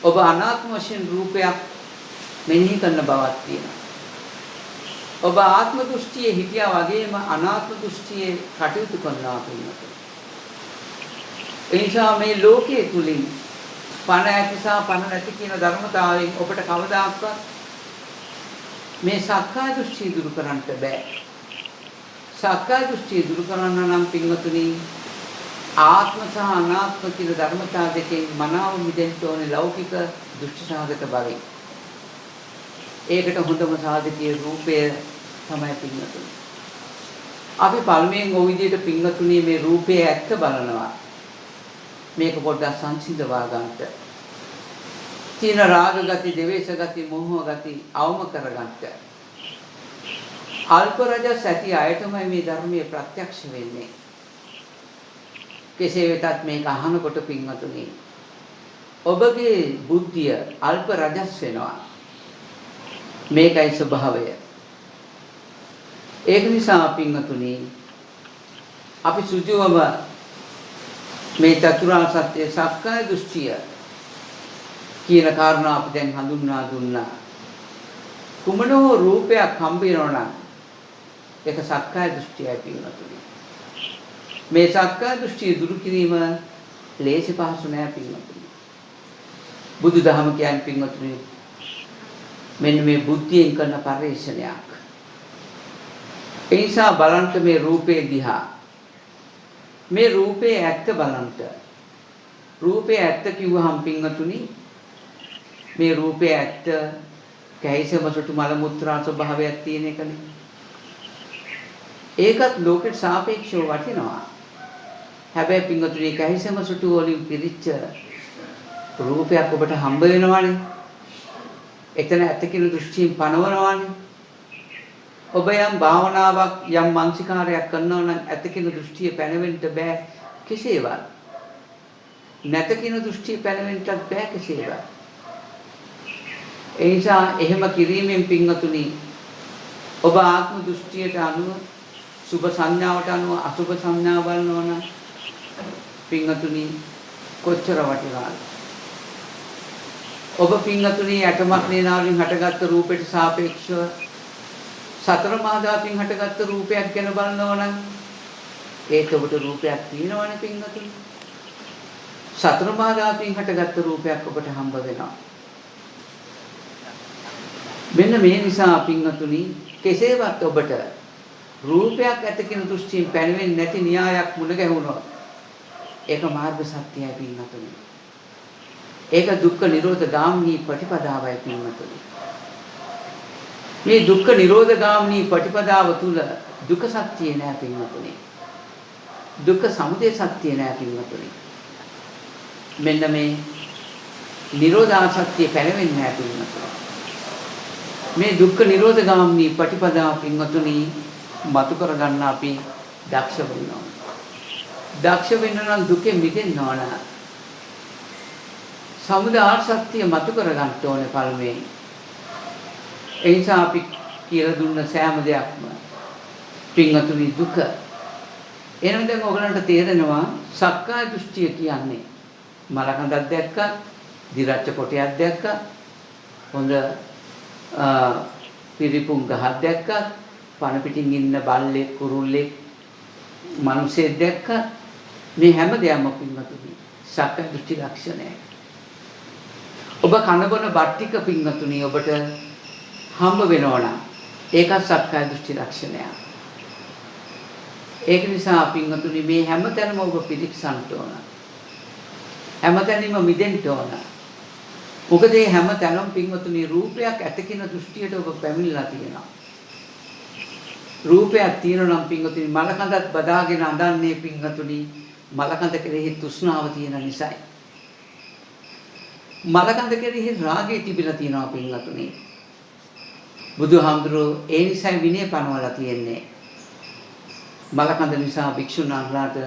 ඔබ අනාත්ම වශයෙන් රූපයක් මෙනෙහි කරන බවක් තියෙනවා. ඔබ ආත්ම දෘෂ්ටියේ හිටියා වගේම අනාත්ම දෘෂ්ටියේ කටයුතු කරනවා පින්වතුනි. ඒ නිසා මේ ලෝකයේ තුලින් පණ ඇති සහ පණ නැති කියන ධර්මතාවයෙන් ඔබට කවදාවත් මේ සක්කාය දෘෂ්ටිය දුරු කරන්න බෑ. සක්කාය දෘෂ්ටිය දුරු කරන්න නම් පින්වතුනි ආත්ම සහ අනාත්ම කියන ධර්මතාව දෙකෙන් මනාව මිදෙන්න ඕනේ ලෞකික දෘෂ්ටි සාධක බලයෙන්. ඒකට හොඳම සාධකයේ රූපය තමයි පින්වතුනි. අපි පළමුවෙන් ওই විදිහට පින්වතුනි මේ රූපයේ ඇත්ත බලනවා. මේක පොඩ්ඩක් සංසිඳවා ගන්නට. තීන රාග ගති, දේවේශ ගති, මෝහ ගති අවම කරගන්නට. අල්ප රජස් ඇති අයටමයි මේ ධර්මයේ ප්‍රත්‍යක්ෂ වෙන්නේ. කෙසේ වෙතත් මේක අහනකොට පින්වතුනි ඔබගේ බුද්ධිය අල්ප රජස් වෙනවා. මේකයි ස්වභාවය. ඒක නිසා පින්වතුනි අපි සුජුවම මේ චතුරාර්ය සත්‍ය සක්කාය දෘෂ්ටිය කියන කාරණා අපි දැන් හඳුන්වා දුන්නා. කුමනෝ රූපයක් හම්බ වෙනවා නම් ඒක සක්කාය දෘෂ්ටියයි පින්වතුනි. මේ සක්කාය දෘෂ්ටිය දුරු කිරීම ලේසි පහසු නෑ පින්වතුනි. බුදුදහම කියන්නේ පින්වතුනි මෙන්න මේ බුද්ධියෙන් කරන පරිශ්‍රණයක්. ඒ නිසා බලන්න මේ රූපේ දිහා. මේ රූපේ ඇත්ත බලන්න. රූපේ ඇත්ත කිව්වහම පින්වතුනි මේ රූපේ ඇත්ත කැහිසම සොටු මල මුත්‍රා ස්වභාවයක් තියෙන එකනේ. ඒකත් ලෝකෙට සාපේක්ෂව වටිනවා. හැබැයි පින්වතුනි කැහිසම සොටු වලින් පිරිච්ච රූපයක් ඔබට හම්බ වෙනවානේ. එතන ඇත්ත කියන දෘෂ්ටියෙන් පනවනවානේ. ඔබ යම් භාවනාවක් යම් මානසිකාරයක් කරනවා නම් ඇත්ත කියන දෘෂ්ටිය පැනවෙන්න බෑ කෙසේවත්. නැත කියන දෘෂ්ටිය පැනවෙන්නත් බෑ කෙසේවත්. ඒ නිසා එහෙම කිරීමෙන් පින්වතුනි ඔබ ආත්ම දෘෂ්ටියට අනුව සුභ සංඥාවට අනුව අසුභ සංඥා බලනවා නම් පින්වතුනි කොච්චර වටිනාද? ඔබ පින්වතුනි ඇටමක් නේනාවලින් හටගත්තු රූපයට සාපේක්ෂව සතර මහා ධාතුන් හටගත්තු රූපයක් ගැන බලනවා නම් ඒක ඔබට රූපයක් තියෙනවනේ පින්වතුනි. සතර මහා ධාතුන් හටගත්තු රූපයක් ඔබට හම්බ වෙනවා. මෙන්න මේ නිසා පින්වතුනි කෙසේවත් ඔබට රූපයක් ඇත කියන දෘෂ්ටියෙන් පැනවෙන්නේ නැති න්‍යායක් මුණ ගැහුණොත් ඒක මාර්ග සත්‍යයයි පින්වතුනි. ඒක දුක්ඛ නිරෝධ ගාමිනී ප්‍රතිපදාවයි පින්වතුනි. මේ දුක්ඛ නිරෝධ ගාමිනී ප්‍රතිපදාව තුල දුක සත්‍යය නෑ පින්වතුනි. දුක්ඛ සමුදය සත්‍යය නෑ පින්වතුනි. මෙන්න මේ නිරෝධා සත්‍යය පැනවෙන්නේ නෑ පින්වතුනි. මේ දුක්ඛ නිරෝධ ගාමිනී ප්‍රතිපදාව පින්වතුනි මතු කරගන්න අපි දක්ෂ වෙන්න ඕන. දක්ෂ වෙන්න නම් දුකෙන් මිදෙන්න ඕන. සමුදය සත්‍ය මතු කරගන්න ඕනේ පළමුවෙන්. ඒ නිසා අපි කියලා දුන්න සෑම දෙයක්ම පින්වතුනි දුක. එහෙනම් දැන් ඔයගලන්ට තේරෙනවා සක්කාය දෘෂ්ටිය කියන්නේ මලකඳක් දැක්කා, දිරච්ච කොටයක් දැක්කා, හොඳ පිරිපුන් ගහක් දැක්කා, පණ පිටින් ඉන්න බල්ලෙක්, කුරුල්ලෙක්, මිනිසෙක් දැක්කා. මේ හැම දෙයක්ම පින්වතුනි සක්කාය දෘෂ්ටි ලක්ෂණය. ඔබ කන බොන බත් ටික පින්වතුනි ඔබට හම්බ වෙනවා නම් ඒකත් සක්කාය දෘෂ්ටි ලක්ෂණයක්. ඒක නිසා පින්වතුනි මේ හැමතැනම ඔබ පිළික්සන්න ඕන. හැමතැනම මිදෙන්න ඕන. මොකද මේ හැමතැනම පින්වතුනි රූපයක් ඇත කියන දෘෂ්ටියට ඔබ පැමිණලා තියෙනවා. රූපයක් තියෙනවා නම් පින්වතුනි මලකඳක් බදාගෙන අඳන්නේ පින්වතුනි මලකඳ කෙරෙහි තෘෂ්ණාව තියෙන නිසායි. මලකඳ කෙරෙහි රාගය තිබිලා තියෙනවා පින්වතුනි. බුදුහාමුදුරුවෝ ඒ නිසා විනය පනවලා තියෙන්නේ. මලකඳ නිසා භික්ෂුන් වහන්සේලාට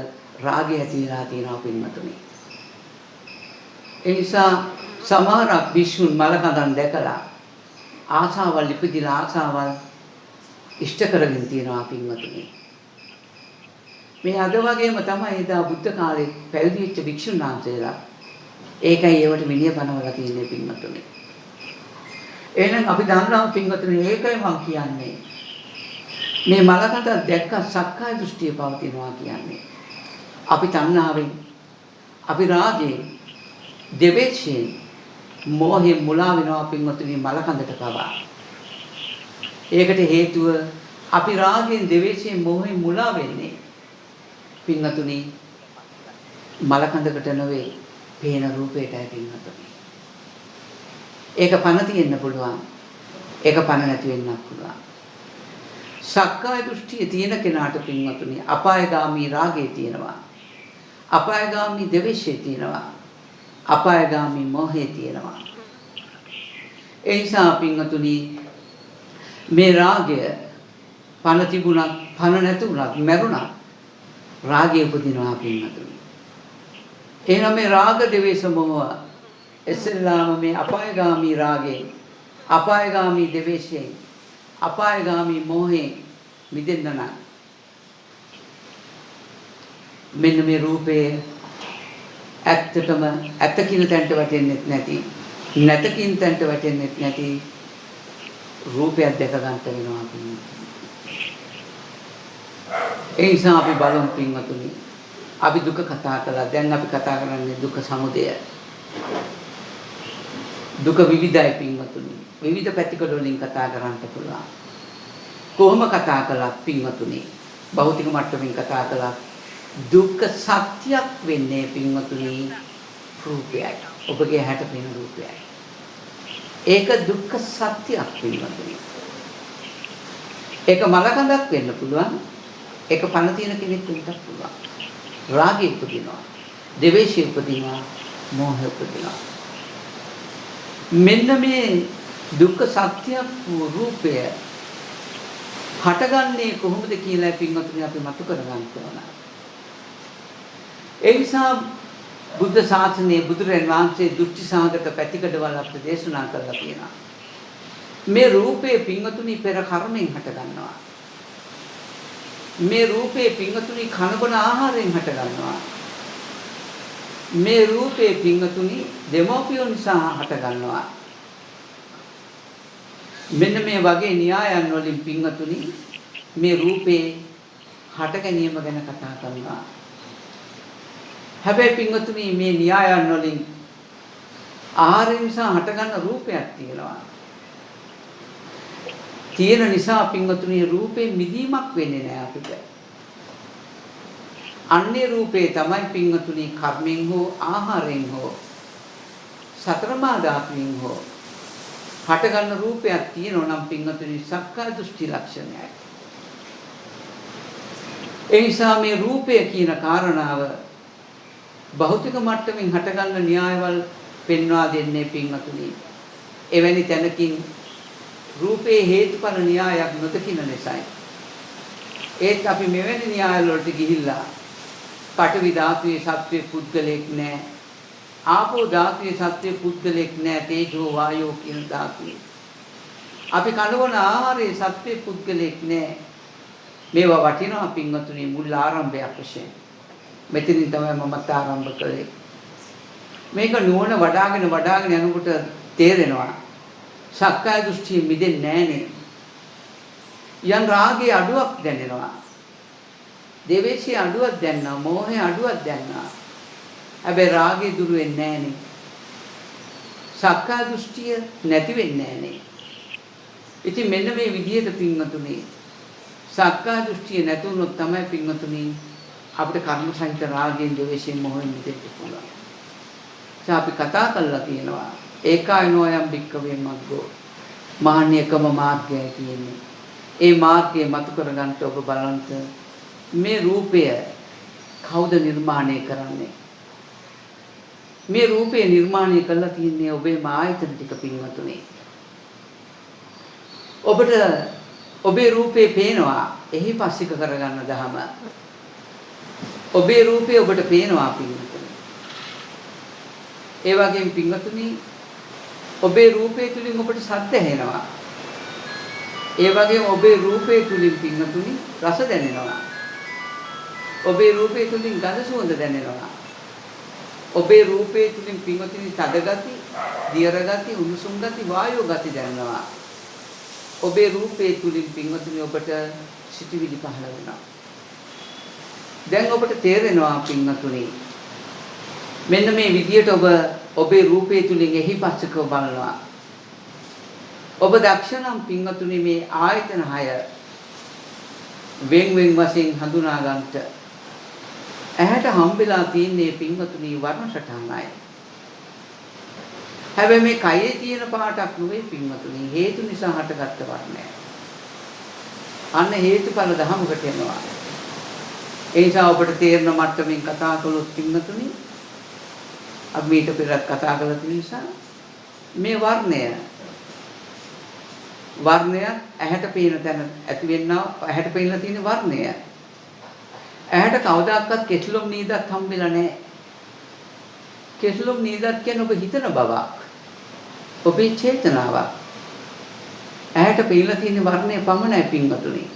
රාගය ඇතිලා තියෙනවා පින්වතුනි. ඒ නිසා සමහරක් භික්ෂුන් මලකඳන් දැකලා ආසාවල් ඉපදිලා ආසාවල් ඉෂ්ට කරගෙන තියෙනවා පින්වතුනි. මේ අද වගේම තමයි එදා බුද්ධ කාලේ පැවිදි වෙච්ච භික්ෂුන් වහන්සේලා ඒකයි ඒවට විනය පනවලා තියෙන්නේ පින්වතුනි. එහෙනම් අපි දන්නවා පින්වතුනි ඒකයි මම කියන්නේ. මේ මලකට දැක්ක සක්කාය දෘෂ්ටිය පවතිනවා කියන්නේ. අපි තණ්හාවෙන්, අපි රාගයෙන්, දෙවේෂයෙන්, මෝහයෙන් මුලා වෙනවා පින්වතුනි මලකඳට පවා. ඒකට හේතුව අපි රාගයෙන්, දෙවේෂයෙන්, මෝහයෙන් මුලා වෙන්නේ පින්වතුනි මලකඳකට නෙවෙයි පේන රූපයටයි පින්වතුනි. ඒක පණ තියෙන්න පුළුවන්. ඒක පණ නැති වෙන්නත් පුළුවන්. සක්කාය දෘෂ්ටිය තියෙන කෙනාට පින්වතුනි අපායගාමී රාගය තියෙනවා. අපායගාමී ද්වේෂය තියෙනවා. අපායගාමී මෝහය තියෙනවා. ඒ නිසා පින්වතුනි මේ රාගය පණ තිබුණත් පණ නැතුණත් මැරුණත් රාගය උපදිනවා පින්වතුනි. එහෙනම් මේ රාග ද්වේෂ මොහ එසෙල්ලාම මේ අපායගාමී රාගයෙන්, අපායගාමී ද්වේෂයෙන්, අපායගාමී මොහයෙන් මිදෙන්න නම් මෙන්න මේ රූපේ ඇත්තටම ඇත කියන තැනට වැටෙන්නේ නැති, නැත කියන තැනට වැටෙන්නේ නැති රූපයක් දැක ගන්න වෙනවා පින්වතුනි. ඒ නිසා අපි බලමු පින්වතුනි. අපි දුක කතා කළා. දැන් අපි කතා කරන්නේ දුක සමුදය. දුක විවිධයි පින්වතුනි. විවිධ පැතිකඩ වලින් කතා කරන්න පුළුවන්. කොහොම කතා කළත් පින්වතුනි භෞතික මට්ටමින් කතා කළත් දුක්ඛ සත්‍යයක් වෙන්නේ පින්වතුනි රූපයයි. ඔබගේ හැට පෙනෙන රූපයයි. ඒක දුක්ඛ සත්‍යයක් පින්වතුනි. ඒක මලකඳක් වෙන්න පුළුවන්. ඒක පණ තියෙන කෙනෙක් වෙන්නත් පුළුවන්. රාගය උපදිනවා, ද්වේෂය උපදිනවා, මෝහය උපදිනවා. මෙන්න මේ දුක්ඛ සත්‍යයක් වූ රූපය හටගන්නේ කොහොමද කියලා පින්වතුනි අපි මතු කරගන්න ඕන. ඒ නිසා බුද්ධ ශාසනයේ බුදුරජාණන් වහන්සේ දෘෂ්ටි සාගත පැතිකඩවල අපිට දේශනා කරලා තියෙනවා. මේ රූපේ පින්වතුනි පෙර කර්මෙන් හට ගන්නවා. මේ රූපේ පින්වතුනි කනබන ආහාරයෙන් හට ගන්නවා. මේ රූපේ පිංගතුනි දෙමෝපියෝ නිසා හට ගන්නවා. මෙන්න මේ වගේ න්‍යායන් වලින් පිංගතුනි මේ රූපේ හට ගැනීම ගැන කතා කරනවා. හැබැයි පිංගතුනි මේ න්‍යායන් වලින් ආහාර නිසා හටගන්න රූපයක් තියෙනවා. තියෙන නිසා පිංගතුනි රූපේ මිදීමක් වෙන්නේ නැහැ අපිට. අන්නේ රූපේ තමයි පිංගතුනි කර්මෙන් හෝ ආහාරයෙන් හෝ සතරමා ධාතුන් හෝ හටගන්න රූපයක් තියෙනවා නම් පිංගතුනි සක්කාය දෘෂ්ටි ලක්ෂණයයි. ඒ නිසා මේ රූපය කියන කාරණාව භෞතික මට්ටමින් හටගන්න න්‍යායවල පෙන්වා දෙන්නේ පිංගතුනි. එවැනි තැනකින් රූපේ හේතුඵල න්‍යායක් නොදකින නිසායි. ඒත් අපි මෙවැනි න්‍යාය වලට ගිහිල්ලා පඨවි ධාතුවේ සත්වයේ පුද්ගලෙක් නැහැ. ආපෝ ධාතුවේ සත්වයේ පුද්ගලෙක් නැහැ. තේජෝ වායෝ කියන ධාතුවේ. අපි කනවන ආහාරයේ සත්වයේ පුද්ගලෙක් නැහැ. මේවා වටිනවා පින්වතුනි මුල් ආරම්භයක් වශයෙන්. මෙතනින් තමයි මමත් ආරම්භ කළේ. මේක නුවණ වඩාගෙන යනකොට තේරෙනවා. සක්කාය දෘෂ්ටිය මිදෙන්නේ නැහනේ. යම් රාගයේ අඩුවක් දැනෙනවා. දේවේශී අඩුවක් දැනනවා. මෝහයේ අඩුවක් දැනනවා. හැබැයි රාගය දුරු වෙන්නේ නැහනේ. සක්කාය දෘෂ්ටිය නැති වෙන්නේ නැහනේ. ඉතින් මෙන්න මේ විදිහට පින්වතුනි සක්කාය දෘෂ්ටිය නැතුනොත් තමයි පින්වතුනි අපිට කර්ම සහිත රාගයෙන් දේවේශයෙන් මොහෙන් මිදෙන්න පුළුවන්. අපි කතා කරලා තියෙනවා ඒකායනෝ යම් භික්කවේ මග්ගෝ මහාන්‍යකම මාර්ගයයි කියන්නේ. ඒ මාර්ගය මතු කරගන්න ඔබ බලන්න මේ රූපය කවුද නිර්මාණය කරන්නේ? මේ රූපය නිර්මාණය කරලා තියන්නේ ඔබේ ආයතන ටික පින්වතුනි. ඔබට ඔබේ රූපේ පේනවා එහි පස්සික කරගන්න දහම. ඔබේ රූපේ ඔබට පේනවා පින්වතුනි. ඒ වගේම පින්වතුනි ඔබේ රූපේ තුලින් ඔබට ශබ්ද ඇහෙනවා. ඒ වගේම ඔබේ රූපේ තුලින් පින්වතුනි රස දැනෙනවා. ඔබේ රූපේ තුලින් ගඳ සුවඳ දැනෙනවා. ඔබේ රූපේ තුලින් පින්වතුනි තද ගති, දියර ගති, උණුසුම් ගති, වායෝ ගති දැනෙනවා. ඔබේ රූපේ තුලින් පින්වතුනි ඔබට සිටිවිලි පහළ වෙනවා. දැන් ඔබට තේරෙනවා පින්වතුනි මෙන්න මේ විදියට ඔබ ඔබේ රූපේ තුලින් එහි පස්සක බලනවා. ඔබ දක්ෂණම් පින්වතුනි මේ ආයතන 6 වෙන් වශයෙන් හඳුනා ගන්නට ඇහැට හම්බෙලා තියෙන්නේ පින්වතුනි වර්ණ සටහනයි. හැබැයි මේ කයේ තියෙන පාටක් නෙවෙයි පින්වතුනි හේතු නිසා හටගත්ත වර්ණය. අන්න හේතුඵල ධමකට යනවා. ඒ නිසා ඔබට තේරෙන මට්ටමින් කතා කළොත් පින්වතුනි අපි ඊට පෙරත් කතා කළ නිසා මේ වර්ණය ඇහැට පේන තැන ඇති වෙන්නා ඇහැට පේන තියෙන වර්ණය ඇහැට කවදාකවත් කෙස්ලොම් නීදත් හම්බෙලා නැහැ. කෙස්ලොම් නීදත් කියන්නේ ඔබ හිතන බවක්. ඔබේ චේතනාවක්. ඇහැට පේන තියෙන වර්ණය පමණයි පින්වතුනි.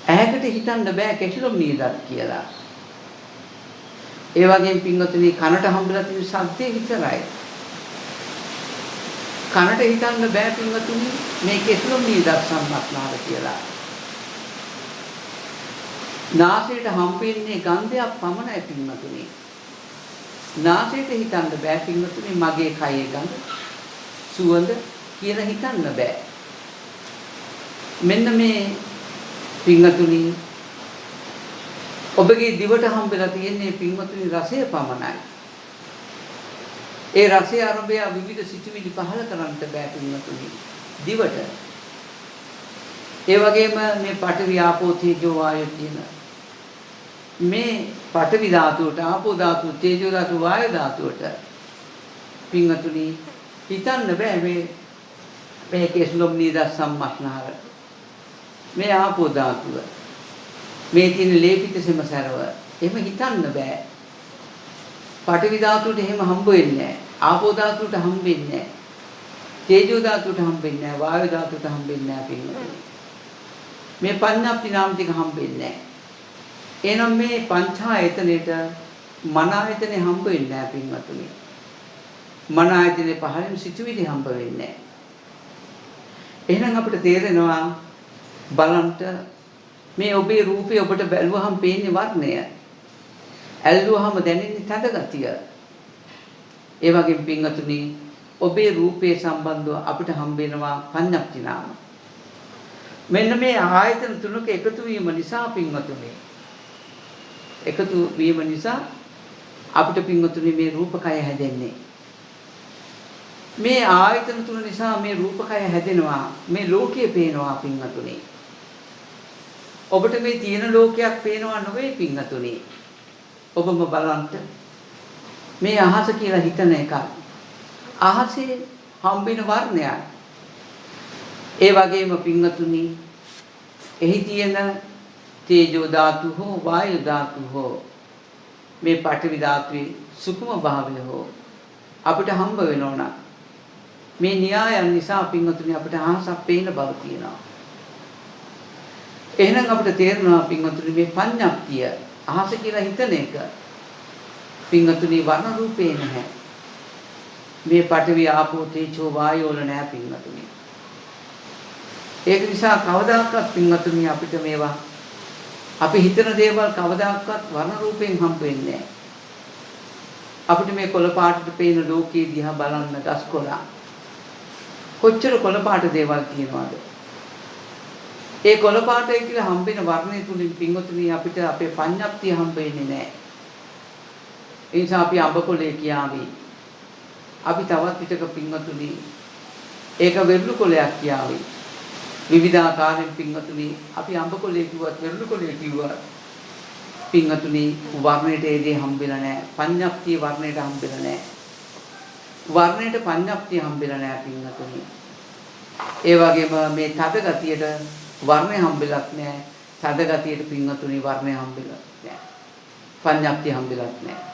ඇහැකට හිතන්න බෑ කෙස්ලොම් නීදත් කියලා. ඒ වගේම පින්වතුනි කනට හම්බෙලා තියෙන ශබ්දේ විතරයි. කනට හිතන්න බෑ පින්වතුනි මේ කෙස්ලොම් නීදත් සම්මස්නාර කියලා. නාසයට හම්බෙන්නේ ගන්ධයක් පමණයි පින්වතුනි. නාසයට හිතන්න බෑ පින්වතුනි මගේ කයේ ගඳ සුවඳ කියලා හිතන්න බෑ. මෙන්න මේ පින්වතුනි ඔබගේ දිවට හම්බෙලා තියෙන්නේ පින්වතුනි රසය පමණයි. ඒ රසය අරබය විවිධ සිතුවිලි පහල කරන්නට බෑ පින්වතුනි දිවට. ඒ වගේම මේ පඨවි ආපෝ තේජෝ වායෝ කියන මේ පඨවි ධාතුවට ආපෝ ධාතුව තේජෝ ධාතුව වායෝ ධාතුවට පින්වතුනි හිතන්න බෑ මේ කෙස්ලොම් නීද සම්මස්නහර මේ ආපෝ ධාතුව මේ තියෙන ලේපිත සෙමසරව එහෙම හිතන්න බෑ. පඨවි ධාතුවට එහෙම හම්බ වෙන්නේ නැහැ. ආපෝ ධාතුවට හම්බ වෙන්නේ නැහැ. තේජෝ ධාතුවට හම්බ වෙන්නේ නැහැ. වායෝ ධාතුවට හම්බ වෙන්නේ නැහැ පින්වතුනි. මේ පඤ්ඤාප්ති නාම ටික හම්බ වෙන්නේ නැහැ. එහෙනම් මේ පංචායතනෙට මන ආයතනේ හම්බ වෙන්නේ නැහැ පින්වතුනි. මන ආයතනේ පහළින් සිතුවිලි හම්බ වෙන්නේ නැහැ. එහෙනම් අපිට තේරෙනවා බලන්න මේ ඔබේ රූපේ ඔබට බැලුවහම පේන්නේ වර්ණය. ඇල්ලුවහම දැනෙන්නේ තද ගතිය. ඒ වගේම පින්වතුනි ඔබේ රූපේ සම්බන්ධව අපිට හම්බ වෙනවා පඤ්ඤප්ති නාම. මෙන්න මේ ආයතන තුනක එකතු වීම නිසා පින්වතුනි එකතු වීම නිසා අපිට පින්වතුනි මේ රූපකය හැදෙන්නේ. මේ ආයතන තුන නිසා මේ රූපකය හැදෙනවා. මේ ලෝකය පේනවා පින්වතුනි. ඔබට මේ තියෙන ලෝකයක් පේනවා නෙවෙයි පින්වතුනි. ඔබම බලන්න මේ අහස කියලා හිතන එක. අහසේ හම්බෙන වර්ණයක්. ඒ වගේම පින්වතුනි එහි තියෙන තේජෝ ධාතු හෝ වායු ධාතු හෝ මේ පඨවි ධාතුවේ සුකුම භාවය හෝ අපිට හම්බ වෙනවා. මේ න්‍යායන් නිසා පින්වතුනි අපිට අහසක් පේන බව තියෙනවා. එහෙනම් අපිට තේරෙනවා පින්වතුනි මේ පඤ්ඤප්තිය අහස කියලා හිතන එක පින්වතුනි වර්ණ රූපේ නැහැ. මේ පඨවි ආපෝ තේජෝ වායෝ වල නැහැ පින්වතුනි. ඒක නිසා කවදාකවත් පින්වතුනි අපිට මේවා අපි හිතන දේවල් කවදාකවත් වර්ණ රූපයෙන් හම්බ වෙන්නේ නැහැ. අපිට මේ කොළ පාටට පේන ලෝකයේ දිහා බලන්න ගස් කොළ කොච්චර කොළ පාට දේවල් තියෙනවද? ඒ කොළ පාටයි කියලා හම්බෙන වර්ණය තුලින් පින්වතුනි අපිට අපේ පඤ්ඤප්තිය හම්බ වෙන්නේ නැහැ. ඒ නිසා අපි අඹ කොළේ කියාවි. අපි තවත් පිටක පින්වතුනි ඒක වෙරුළු කොළයක් කියාවි. විවිධාකාරයෙන් පින්වතුනි අපි අඹ කොළේ කිව්වත් වෙරුළු කොළේ කිව්වත් පින්වතුනි වර්ණයට ඒ දේ හම්බෙලා නැහැ. පඤ්ඤප්තිය වර්ණයට හම්බෙලා නැහැ. වර්ණයට පඤ්ඤප්තිය හම්බෙලා නැහැ පින්වතුනි. ඒ වගේම මේ තද ගතියට වර්ණය හම්බෙලක් නැහැ. තද ගතියට පින්වතුනි වර්ණය හම්බෙලක් නැහැ. පඤ්ඤප්තිය හම්බෙලක් නැහැ.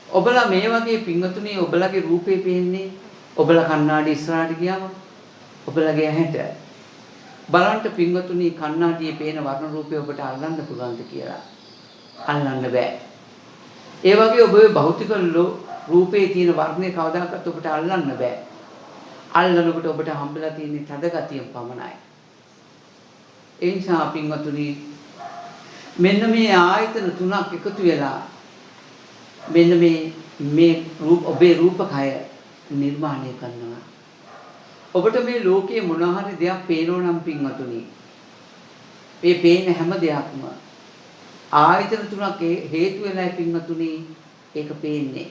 ඔබලා මේ වගේ පින්වතුනි ඔබලාගේ රූපේ පේන්නේ ඔබලා කණ්ණාඩි ඉස්සරහට ගියාම ඔබලාගේ ඇහැට බලන්න පින්වතුනි කණ්ණාඩියේ පේන වර්ණ රූපය ඔබට අල්ලන්න පුළුවන්ද කියලා අල්ලන්න බෑ. ඒ වගේ ඔබේ භෞතික රූපේ තියෙන වර්ණය කවදාකවත් ඔබට අල්ලන්න බෑ. අල්ලනකොට ඔබට හම්බෙලා තියෙන්නේ තද ගතිය පමණයි. ඒ නිසා පින්වතුනි මෙන්න මේ ආයතන තුනක් එකතු වෙලා මෙන්න මේ රූප ඔබේ රූපකය නිර්මාණය කරනවා. ඔබට මේ ලෝකයේ මොන හරි දෙයක් පේනෝ නම් පින්වතුනි මේ පේන හැම දෙයක්ම ආයතන තුනක් හේතු වෙලා පින්වතුනි ඒක පේන්නේ.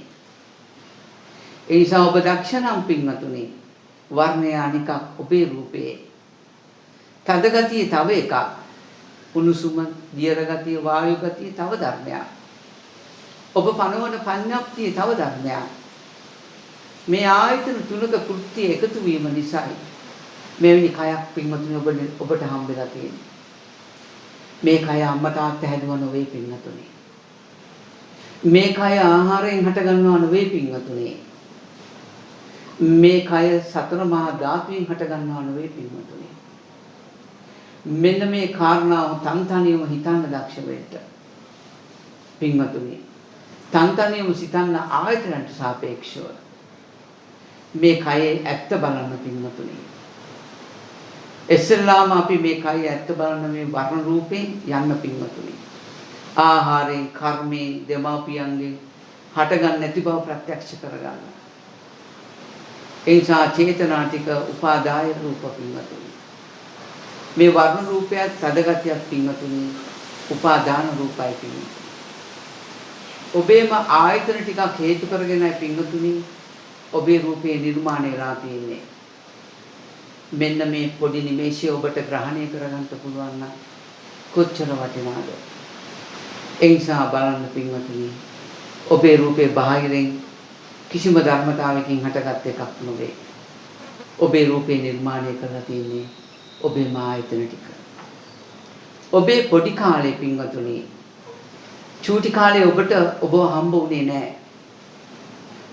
ඒ නිසා ඔබ දක්ෂනම් පින්වතුනි වර්ණය අනිකක් ඔබේ රූපේ තද ගතිය තව එකක් උණුසුම දියර ගතිය වායු ගතිය තව ධර්මයක්. ඔබ පනවන පඤ්ඤප්තිය තව ධර්මයක්. මේ ආයතන තුනක කෘත්‍ය එකතු වීම නිසායි මෙවැනි කයක් පින්වතුනි ඔබට හම්බෙලා තියෙන්නේ. මේ කය අම්මා තාත්තා හැදුවා නෙවෙයි පින්වතුනි. මේ කය ආහාරයෙන් හට ගන්නව නෙවෙයි පින්වතුනි. මේ කය සතර මහා ධාතුයෙන් හට ගන්නව නෙවෙයි පින්වතුනි. මෙන්න මේ කාරණාව තන්තනියම හිතන්න දක්ෂ වෙන්න. පින්වතුනි තන්තනියම සිතන්න ආයතනට සාපේක්ෂව මේ කයේ ඇත්ත බලන්න පින්වතුනි. එස්සෙල්ලාම අපි මේ කයේ ඇත්ත බලන්න මේ වර්ණ රූපේ යන්න පින්වතුනි. ආහාරයෙන් කර්මයෙන් දෙමාපියන්ගෙන් හටගන්න නැති බව ප්‍රත්‍යක්ෂ කරගන්න. ඒ නිසා චේතනා ටික උපාදාය රූප පින්වතුනි. මේ වර්ණ රූපයත් තදගතියක් පින්වතුනි උපාදාන රූපයි පින්වතුනි. ඔබේම ආයතන ටිකක් හේතු කරගෙනයි පින්වතුනි ඔබේ රූපේ නිර්මාණය වෙලා තියෙන්නේ. මෙන්න මේ පොඩි නිමේෂය ඔබට ග්‍රහණය කරගන්න පුළුවන් නම් කොච්චර වටිනවද? ඒ නිසා බලන්න පින්වතුනි ඔබේ රූපේ බාහිරින් කිසිම ධර්මතාවයකින් හටගත් එකක් නෙවෙයි. ඔබේ රූපේ නිර්මාණය කරලා තියෙන්නේ ඔබේ ආයතන ටික. ඔබේ පොඩි කාලේ පින්වතුනි චූටි කාලේ ඔබට ඔබ හම්බ වුණේ නැහැ.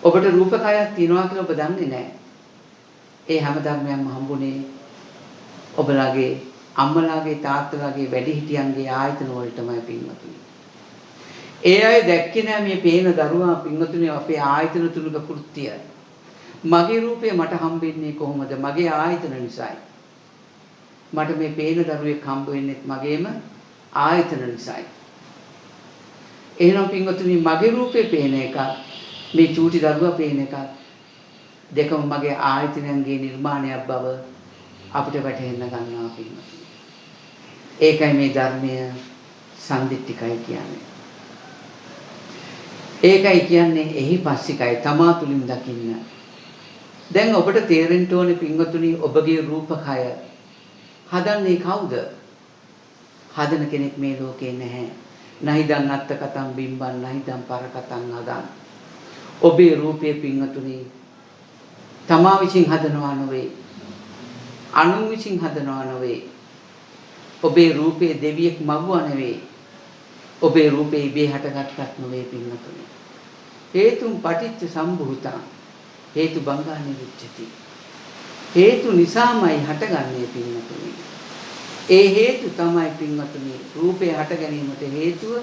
ඔබට රූපකයක් තියෙනවා කියලා ඔබ දන්නේ නැහැ. ඒ හැම ධර්මයක්ම හම්බුනේ ඔබලාගේ අම්මලාගේ තාත්තලාගේ වැඩිහිටියන්ගේ ආයතන වලටමයි පින්වතුනි. ඒ අය දැක්කේ නෑ මේ පේන දරුවා පින්වතුනි අපේ ආයතන තුනක කෘත්‍යය. මගේ රූපය මට හම්බෙන්නේ කොහොමද? මගේ ආයතන නිසායි. මට මේ පේන දරුවෙක් හම්බ වෙන්නේ මගේම ආයතන නිසායි. එහෙනම් පින්වතුනි මගේ රූපේ පේන එක මේ චූටි දරුවා පේන එක දෙකම මගේ ආයතනයන්ගේ නිර්මාණයක් බව අපිට වැටහෙන්න ගන්නවා පින්වතුනි. ඒකයි මේ ධර්මය සම්දිට්ඨිකයි කියන්නේ. ඒකයි කියන්නේ එහි පස්සිකයි තමා තුලින් දකින්න. දැන් ඔබට තේරෙන්න ඕනේ පින්වතුනි ඔබගේ රූපකය හදන්නේ කවුද? හදන කෙනෙක් මේ ලෝකේ නැහැ. නහිදන් අත්ත කතම් බිම්බන් නහිදන් පර කතම් හදන්. ඔබේ රූපයේ පින්වතුනි තමා විසින් හදනවා නෙවෙයි. අනුන් විසින් හදනවා නෙවෙයි. ඔබේ රූපයේ දෙවියෙක් මවුවා නෙවෙයි. ඔබේ රූපේ ඉබේ හටගත්තක් නෙවෙයි පින්වතුනි. හේතුම් පටිච්ච සම්භූතං හේතු බංගා නිරුච්චති. හේතු නිසාමයි හටගන්නේ පින්වතුනි. ඒ හේතු තමයි පින්වතුනි රූපේ හට ගැනීමට හේතුව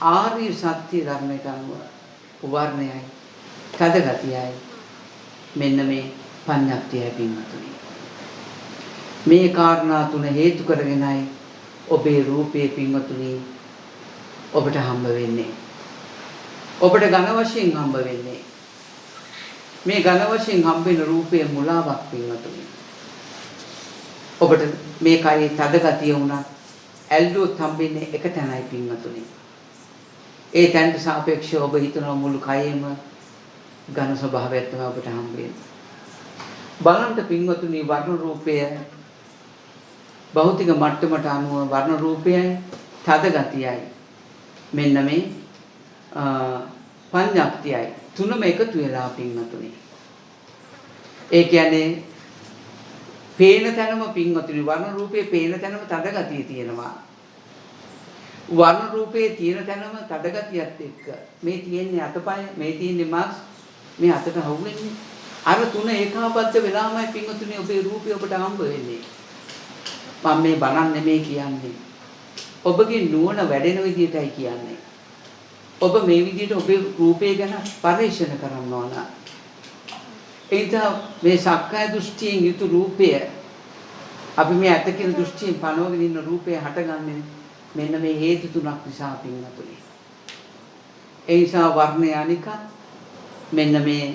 ආර්ය සත්‍ය ධර්මයට අනුව වර්ණයයි තදගතියයි මෙන්න මේ පඤ්ඤප්තියයි පින්වතුනි. මේ කාරණා තුන හේතු කරගෙනයි ඔබේ රූපේ පින්වතුනි ඔබට හම්බ වෙන්නේ. ඔබට ඝන වශයෙන් හම්බ වෙන්නේ. මේ ඝන වශයෙන් හම්බෙන රූපයේ මුලාවක් පින්වතුනි. ඔබට මේ කයේ තද ගතිය වුණා ඇල්ලුවොත් හම්බෙන්නේ එක තැනයි පින්වතුනි. ඒ තැනට සාපේක්ෂව ඔබ හිතන මුළු කයෙම ඝන ස්වභාවයක් තමයි ඔබට හම්බෙන්නේ. බලන්න පින්වතුනි වර්ණ රූපය භෞතික මට්ටමට අනුව වර්ණ රූපයයි තද ගතියයි මෙන්න මේ පඤ්ඤප්තියයි තුනම එකතු වෙලා පින්වතුනි. ඒ කියන්නේ පේන තැනම පින්වතුනි වර්ණ රූපයේ පේන තැනම තද ගතිය තියෙනවා. වර්ණ රූපයේ තියෙන තැනම තද ගතියත් එක්ක මේ තියෙන්නේ අතපය මේ තියෙන්නේ මාස් මේ අතට හවුලෙන්නේ. අර තුන ඒකාබද්ධ වෙලාමයි පින්වතුනි ඔබේ රූපය ඔබට හම්බ වෙන්නේ. මම මේ බණන් නෙමෙයි කියන්නේ. ඔබගේ නුවණ වැඩෙන විදිහටයි කියන්නේ. ඔබ මේ විදිහට ඔබේ රූපය ගැන පරිශන කරන්න ඕන. එයිද මේ සක්කාය දෘෂ්ටියෙන් යුතු රූපය අපි මේ ඇත කියන දෘෂ්ටියෙන් පනවගෙන ඉන්න රූපය හටගන්නේ මෙන්න මේ හේතු තුනක් නිසා පින්වතුනි. ඒ නිසා වර්ණය අනික මෙන්න මේ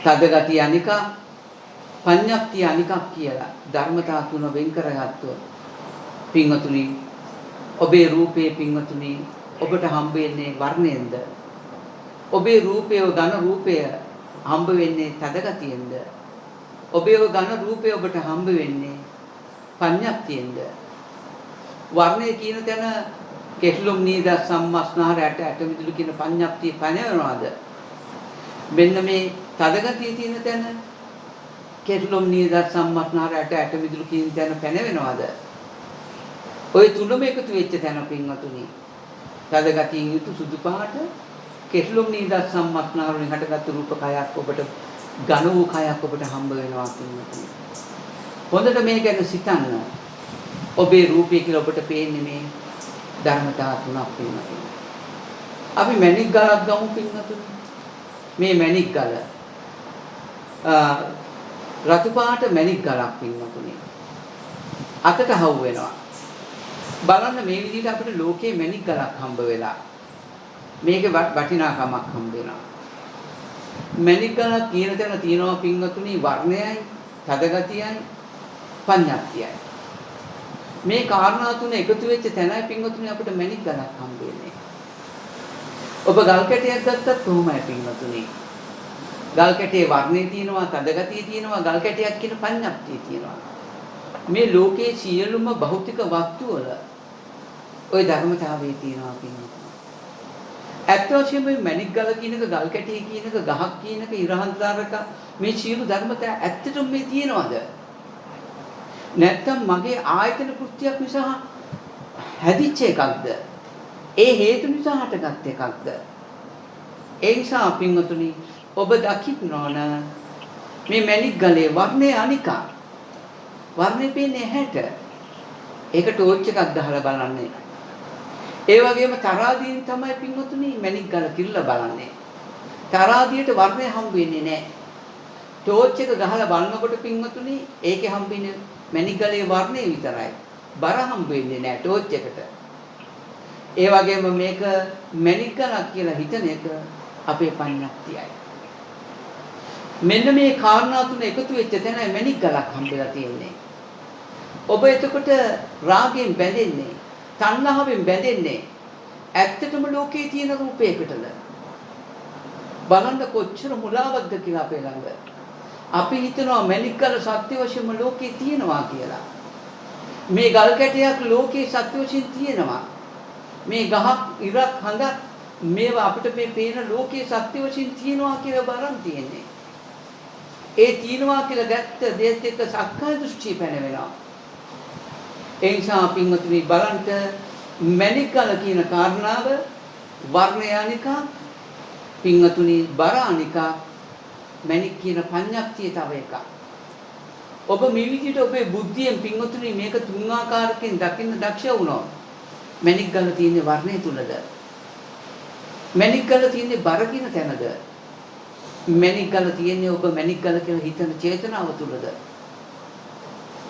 තදගතිය අනික පඤ්ඤප්තිය අනිකක් කියලා ධර්මතා තුන වෙන් කරගත්තොත් පින්වතුනි ඔබේ රූපේ පින්වතුනි ඔබට හම්බ වෙන්නේ වර්ණයෙන්ද? ඔබේ රූපය ඝන රූපය හම්බ වෙන්නේ තදගතියෙන්ද? ඔබේ ඝන රූපය ඔබට හම්බ වෙන්නේ පඤ්ඤප්තියෙන්ද? වර්ණය කියන තැන කෙස්ලොම් නීද සම්මස්නහර ඇට මිදුළු කියන පඤ්ඤප්තිය පණවනවාද? මෙන්න මේ තදගතිය තියෙන තැන කෙස්ලොම් නීද සම්මස්නහර ඇට මිදුළු කියන තැන පැනවෙනවාද? ඔය තුනම එකතු වෙච්ච තැන පින්වතුනි තදගතියින් යුතු සුදු පාට කෙස්ලොම් නීද සම්මස්නහරුන් හටගත් රූප කයක් ඔබට ඝන වූ කයක් ඔබට හම්බ වෙනවා පින්වතුනි. හොඳට මේ ගැන සිතන්න. ඔබේ රූපය කියලා ඔබට පේන්නේ මේ ධර්මතා තුනක් පින්වතුනි. අපි මණික් ගලක් ගමු පින්වතුනි. මේ මණික් ගල රතු පාට මණික් ගලක් පින්වතුනි. අතට හවු වෙනවා. බලන්න මේ විදිහට අපිට ලෝකේ මණික් ගලක් හම්බ වෙලා මේකේ වටිනාකමක් හම්බ වෙනවා. මණික් ගලක් කියන තැන තියෙනවා පින්වතුනි වර්ණයයි, තදගතියයි, පඤ්ඤප්තියයි. මේ කාරණා තුන එකතු වෙච්ච තැනයි පින්වතුනි අපිට මණික් ගලක් හම්බ වෙන්නේ. ඔබ ගල් කැටයක් ගත්තත් කොහොමයි පින්වතුනි? ගල් කැටේ වර්ණේ තියෙනවා, තදගතිය තියෙනවා, ගල් කැටයක් කියන පඤ්ඤප්තිය තියෙනවා. මේ ලෝකයේ සියලුම භෞතික වස්තු වල ওই ධර්මතාවයේ තියෙනවා පින්වතුනි. ඇත්ත වශයෙන්ම මේ මණික් ගල කියන එක, ගල් කැටේ කියන එක, ගහක් කියන එක, ඉරහන්තරක මේ සියලු ධර්මතා ඇත්තටම මේ තියෙනවද? නැත්තම් මගේ ආයතන කෘත්‍යයක් නිසා හැදිච්ච එකක්ද? ඒ හේතු නිසා හටගත් එකක්ද? ඒ නිසා පින්වතුනි ඔබ දකින්න ඕන මේ මණික් ගලේ වර්ණය අනික. වර්ණය පේන්නේ ඇහැට. ඒක ටෝච් එකක් ගහලා බලන්න. ඒ වගේම තරාදියෙන් තමයි පින්වතුනි මැණික් ගල කිල්ල බලන්නේ. තරාදියට වර්ණය හම්බ වෙන්නේ නැහැ. ටෝච් එක ගහලා බලනකොට පින්වතුනි ඒකේ හම්බෙන්නේ මැණික් ගලේ වර්ණය විතරයි. බර හම්බ වෙන්නේ නැහැ ටෝච් එකට. ඒ වගේම මේක මැණික් ගලක් කියලා හිතන එක අපේ පඤ්ඤාක්තියයි. මෙන්න මේ කාරණා තුන එකතු වෙච්ච තැනයි මැණික් ගලක් හම්බෙලා තියෙන්නේ. ඔබ එතකොට රාගයෙන් බැඳෙන්නේ, තණ්හාවෙන් බැඳෙන්නේ ඇත්තටම ලෝකේ තියෙන රූපයකටද? බලන්න කොච්චර මුලාවක්ද කියලා අපේ ළඟ. අපි හිතනවා මැණික් ගල සත්‍ය වශයෙන්ම ලෝකේ තියෙනවා කියලා. මේ ගල් කැටයක් ලෝකේ සත්‍ය වශයෙන් තියෙනවා. මේ ගහක්, ඉරක්, හඳක් මේවා අපිට මේ පේන ලෝකේ සත්‍ය වශයෙන් තියෙනවා කියලා බලන් තියෙන්නේ. ඒ තියෙනවා කියලා දැක්ක දේත් එක්ක සක්කාය දෘෂ්ටි පැනවෙනවා. ඒ නිසා පින්වතුනි බලන්න මැණික් ගල කියන කාරණාව වර්ණයානිකා පින්වතුනි බරානිකා මැණික් කියන පඤ්ඤාක්තිය තව එකක්. ඔබ මේ විදිහට ඔබේ බුද්ධියෙන් පින්වතුනි මේක තුන් ආකාරකින් දකින්න දක්ෂ වුණොත් මැණික් ගල තියෙන වර්ණය තුලද? මැණික් ගල තියෙන බර කියන තැනද? මැණික් ගල තියෙන්නේ ඔබ මැණික් ගල කියලා හිතන චේතනාව තුලද?